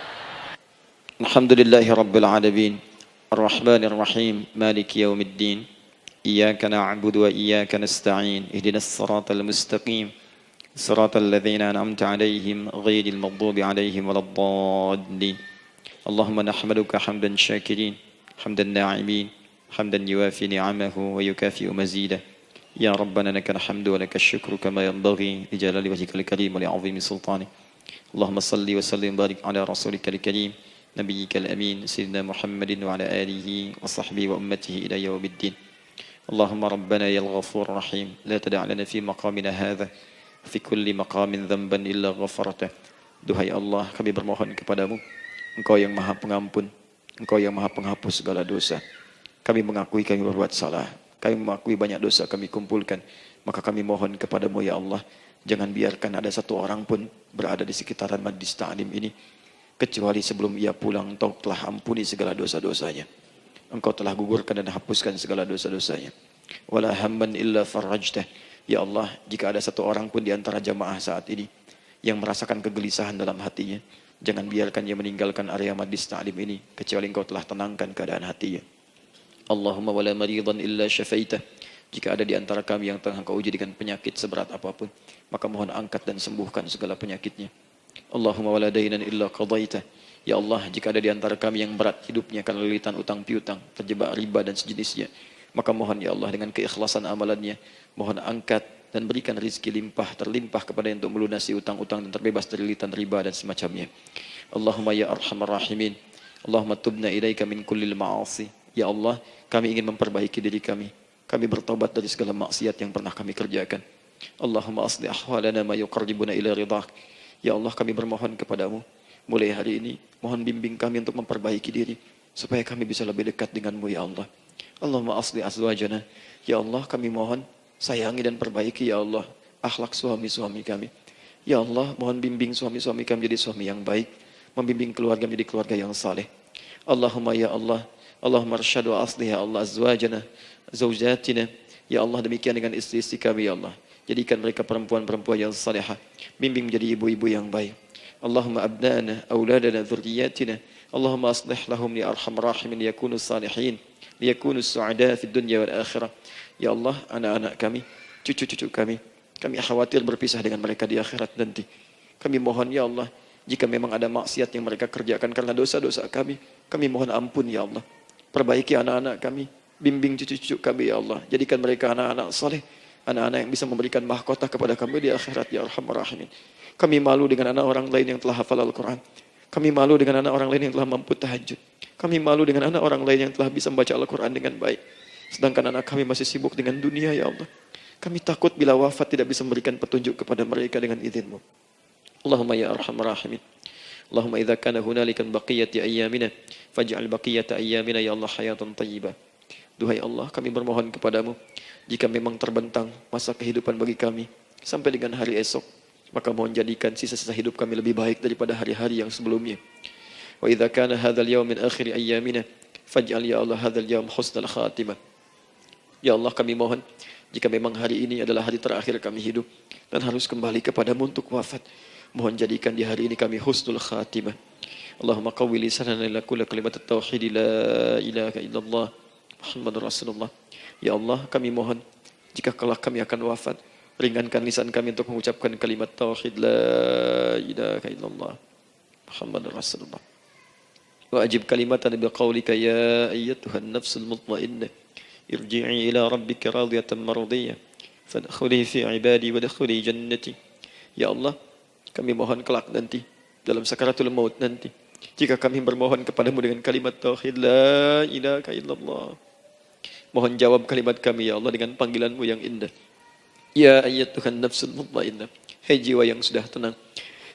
Alhamdulillahi rabbil alamin. Ar-Rahmanir Rahim. Maliki yaumiddin. Iyyaka na'budu wa iyyaka nasta'in. Ihdinas siratal mustaqim. Siratal ladzina an'amta 'alaihim ghairil maghdubi 'alaihim waladdallin. Allahumma nahmaduka hamdan syakirin, hamdan na'imin, hamdan yuwafi ni'amahu wa yukafi'u mazidah. Ya Rabbana lakal hamdu wa lakal syukru kama yanbaghi li jalali wajhikal karim wa li 'azimi sultanik. Allahumma salli wa sallim barik ala rasulikal karim nabiyyikal amin sayyidina Muhammadin wa ala alihi wa sahbihi wa ummatihi ila yaumiddin. Allahumma rabbana ya al-ghafur rahim la tada' lana fi maqamina hadha fi kulli maqamin dhanban illa ghafartah. Duhai Allah, kami bermohon kepadamu, Engkau yang maha pengampun, Engkau yang maha penghapus segala dosa. Kami mengakui kami berbuat salah, kami mengakui banyak dosa kami kumpulkan. Maka kami mohon kepadamu ya Allah, jangan biarkan ada satu orang pun berada di sekitaran majlis ta'lim ini, kecuali sebelum ia pulang Engkau telah ampuni segala dosa-dosanya. Engkau telah gugurkan dan hapuskan segala dosa-dosanya. Wala hamman illa farajtah. Ya Allah, jika ada satu orang pun di antara jamaah saat ini yang merasakan kegelisahan dalam hatinya, jangan biarkan dia meninggalkan area majlis ta'lim ini, kecuali Engkau telah tenangkan keadaan hatinya. Allahumma wala maridan illa syafaitah. Jika ada di antara kami yang tengah Engkau uji dengan penyakit seberat apapun, maka mohon angkat dan sembuhkan segala penyakitnya. Allahumma wala dainan illa qadaitah. Ya Allah, jika ada di antara kami yang berat hidupnya karena lilitan utang piutang, terjebak riba dan sejenisnya, maka mohon ya Allah dengan keikhlasan amalannya, mohon angkat dan berikan rizki limpah terlimpah kepada yang untuk melunasi utang-utang dan terbebas dari lilitan riba dan semacamnya. Allahumma ya arhamar rahimin. Allahumma tubna ilaika min kullil ma'asi. Ya Allah, kami ingin memperbaiki diri kami. Kami bertobat dari segala maksiat yang pernah kami kerjakan. Allahumma asli ahwalana ma yuqarribuna ila ridhak. Ya Allah, kami bermohon kepadamu, mulai hari ini, mohon bimbing kami untuk memperbaiki diri, supaya kami bisa lebih dekat denganmu ya Allah. Allahumma asli azwajana. Ya Allah, kami mohon sayangi dan perbaiki ya Allah akhlak suami-suami kami. Ya Allah, mohon bimbing suami-suami kami jadi suami yang baik, membimbing keluarga menjadi keluarga yang saleh. Allahumma ya Allah, Allahumma arsyad wa aslih ya Allah azwajana, zawjatina. Ya Allah, demikian dengan istri-istri kami ya Allah. Jadikan mereka perempuan-perempuan yang salihah, bimbing menjadi ibu-ibu yang baik. Allahumma abnana, auladana, dzurriyyatina. Allahumma aslih lahum li arhamar rahimin yakunu salihin, liyakunu su'ada fid dunya wal akhirah. Ya Allah, anak-anak kami, cucu-cucu kami khawatir berpisah dengan mereka di akhirat nanti. Kami mohon ya Allah, jika memang ada maksiat yang mereka kerjakan karena dosa-dosa kami mohon ampun ya Allah. Perbaiki anak-anak kami, bimbing cucu-cucu kami ya Allah. Jadikan mereka anak-anak saleh, anak-anak yang bisa memberikan mahkota kepada kami di akhirat ya Arhamar Rahimin. Kami malu dengan anak orang lain yang telah hafal Al-Quran. Kami malu dengan anak orang lain yang telah mampu tahajud. Kami malu dengan anak orang lain yang telah bisa membaca Al-Quran dengan baik. Sedangkan anak kami masih sibuk dengan dunia, ya Allah. Kami takut bila wafat tidak bisa memberikan petunjuk kepada mereka dengan izin-Mu. Allahumma ya arhamar rahimin. Allahumma idza kana hunalika baqiyati ayyamina faj'al baqiyata ayyamina ya Allah hayatan thayyibah. Duhai Allah, kami bermohon kepadamu, jika memang terbentang masa kehidupan bagi kami sampai dengan hari esok, maka mohon jadikan sisa-sisa hidup kami lebih baik daripada hari-hari yang sebelumnya. Wa idza kana hadzal yawm min akhir ayyamina faj'al ya Allah hadzal yawm husnal khatimah. Ya Allah, kami mohon, jika memang hari ini adalah hari terakhir kami hidup dan harus kembali kepadamu untuk wafat, mohon jadikan di hari ini kami husnul khatimah. Allahumma qawwi lisanana ila kulli kalimat at-tauhid la ilaha illallah Muhammadur Rasulullah. Ya Allah, kami mohon, jika kelak kami akan wafat, ringankan lisan kami untuk mengucapkan kalimat tauhid la ilaha illallah Muhammadur Rasulullah. Wa ajib kalimatan bi qawlika ya ayyatuhan nafsul mutmainnah irji'i ila rabbika radiyatan mardiyah fadkhuli fi ibadi wadkhuli jannati. Ya Allah, kami mohon kelak nanti dalam sakaratul maut nanti, jika kami bermohon kepadamu dengan kalimat tauhid la ilaha illallah, mohon jawab kalimat kami ya Allah dengan panggilanmu yang indah. Ya ayyatuhan nafsul mutmainnah, hai jiwa yang sudah tenang,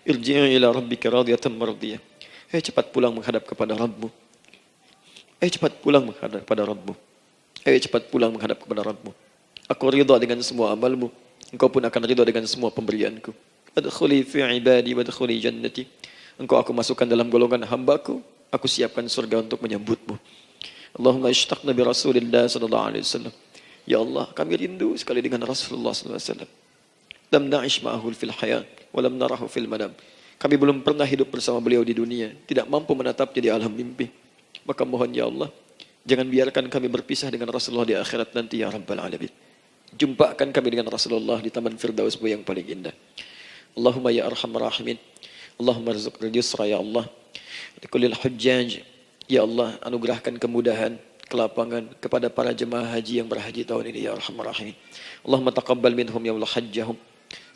irji'i ila rabbika radiyatan mardiyah, hai cepat pulang menghadap kepada Rabbmu. Hai cepat pulang menghadap kepada Rabbmu. Hai cepat pulang menghadap kepada Rabbmu. Aku ridha dengan semua amalmu, engkau pun akan ridha dengan semua pemberianku. Adkhuli fi ibadi wadkhuli jannati. Engkau aku masukkan dalam golongan hambaku, aku siapkan surga untuk menyambutmu. Allahumma ishtaqna bi Rasulillah sallallahu alaihi wasallam. Ya Allah, kami rindu sekali dengan Rasulullah sallallahu alaihi wasallam. Lam na'ish ma'ahu fil hayat wa lam narahu fil manam. Kami belum pernah hidup bersama beliau di dunia, tidak mampu menatapnya di alam mimpi. Maka mohon ya Allah, jangan biarkan kami berpisah dengan Rasulullah di akhirat nanti ya Rabbal Alamin. Jumpakan kami dengan Rasulullah di Taman Firdausmu yang paling indah. Allahumma ya arhamar rahimin. Allahumma rizqna yusra ya Allah. Likulil hujjaj. Ya Allah, anugerahkan kemudahan, kelapangan kepada para jemaah haji yang berhaji tahun ini ya arhamar rahimin. Allahumma taqabbal minhum ya Allah hajjahum,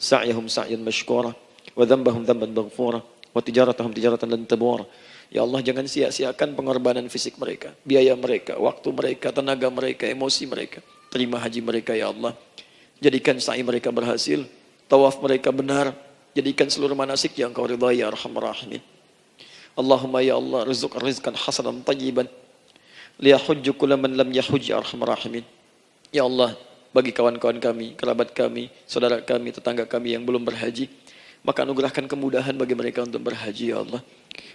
sa'yahum sa'yan mashkura, wa dhanbahum dhanban maghfura, wa tijaratahum tijaratan lan tabur. Ya Allah, jangan sia-siakan pengorbanan fisik mereka, biaya mereka, waktu mereka, tenaga mereka, emosi mereka. Terima haji mereka ya Allah. Jadikan sa'i mereka berhasil, tawaf mereka benar. Jadikan seluruh manasik yang Kau ridhai ya arhamar rahimin. Allahumma ya Allah, rizq rizqan hasanan tayyiban liyahujju kulla man lam yahujj ya arhamar rahimin. Ya Allah, bagi kawan-kawan kami, kerabat kami, saudara kami, tetangga kami yang belum berhaji, maka anugerahkan kemudahan bagi mereka untuk berhaji ya Allah.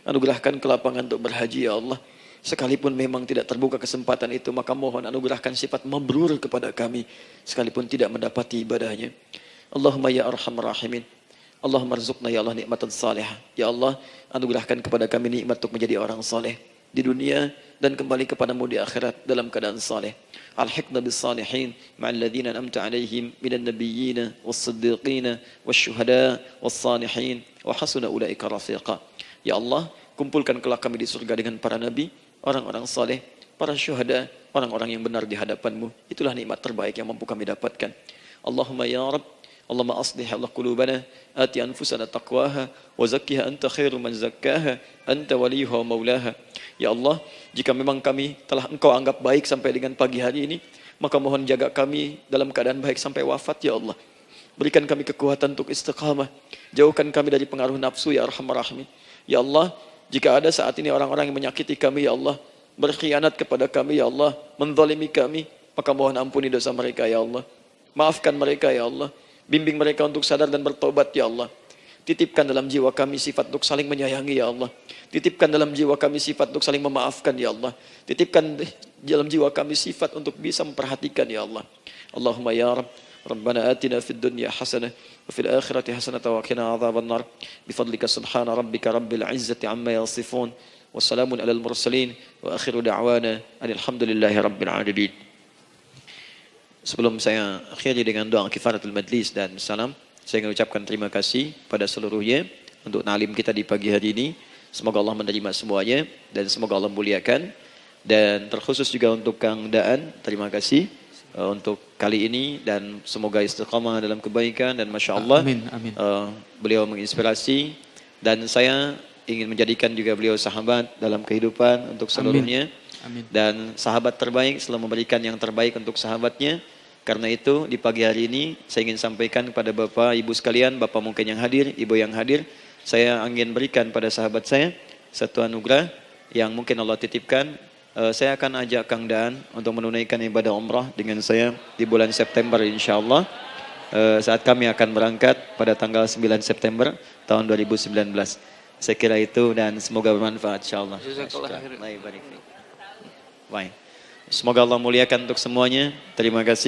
Anugerahkan kelapangan untuk berhaji ya Allah. Sekalipun memang tidak terbuka kesempatan itu, maka mohon anugerahkan sifat mabrur kepada kami, sekalipun tidak mendapati ibadahnya. Allahumma ya arhamar rahimin. Allahumma rzuqna ya Allah nikmatan salihah. Ya Allah, anugerahkan kepada kami nikmat untuk menjadi orang saleh di dunia dan kembali kepadamu di akhirat dalam keadaan saleh. Alhiqna bis salihin ma'al ladzina an'amta 'alaihim minan nabiyyin was-siddiqin wasyuhada was-salihin wa hasuna ulaika rafiqa. Ya Allah, kumpulkan kelak kami di surga dengan para nabi, orang-orang saleh, para syuhada, orang-orang yang benar di hadapan-Mu. Itulah nikmat terbaik yang mampu kami dapatkan. Allahumma ya Rabb, Allahumma aslih Allah qulubana, ati anfusana taqwaha, wa zakkiha anta khairu man zakkaha, anta waliyuha wa maulaha. Ya Allah, jika memang kami telah Engkau anggap baik sampai dengan pagi hari ini, maka mohon jaga kami dalam keadaan baik sampai wafat ya Allah. Berikan kami kekuatan untuk istiqamah, jauhkan kami dari pengaruh nafsu ya arhamar rahimin. Ya Allah, jika ada saat ini orang-orang yang menyakiti kami ya Allah, berkhianat kepada kami ya Allah, menzalimi kami, maka mohon ampuni dosa mereka ya Allah. Maafkan mereka ya Allah. Bimbing mereka untuk sadar dan bertobat ya Allah. Titipkan dalam jiwa kami sifat untuk saling menyayangi ya Allah. Titipkan dalam jiwa kami sifat untuk saling memaafkan ya Allah. Titipkan dalam jiwa kami sifat untuk bisa memperhatikan ya Allah. Allahumma ya Rabb, Rabbana atina fid dunya hasanah wa fil akhirati hasanah wa qina adzaban nar. Bifadlika subhana rabbika rabbil izzati amma yasifun. Wassalamun alal mursalin wa akhiru da'wana alhamdulillahi rabbil alamin. Sebelum saya akhiri dengan doa kifaratul majlis dan salam, saya ingin ucapkan terima kasih pada seluruhnya untuk ta'lim kita di pagi hari ini. Semoga Allah menerima semuanya dan semoga Allah muliakan. Dan terkhusus juga untuk Kang Daan, terima kasih untuk kali ini dan semoga istiqamah dalam kebaikan dan Masya Allah Amin, amin. Beliau menginspirasi dan saya ingin menjadikan juga beliau sahabat dalam kehidupan untuk seluruhnya. Amin. Dan sahabat terbaik selalu memberikan yang terbaik untuk sahabatnya. Karena itu di pagi hari ini saya ingin sampaikan kepada Bapak Ibu sekalian, Bapak mungkin yang hadir, Ibu yang hadir, saya ingin berikan pada sahabat saya satu anugerah yang mungkin Allah titipkan. Saya akan ajak Kang Daan untuk menunaikan ibadah umrah dengan saya di bulan September insya Allah. Saat kami akan berangkat pada tanggal 9 September tahun 2019. Saya kira itu dan semoga bermanfaat insya Allah. Baik. Semoga Allah muliakan untuk semuanya. Terima kasih.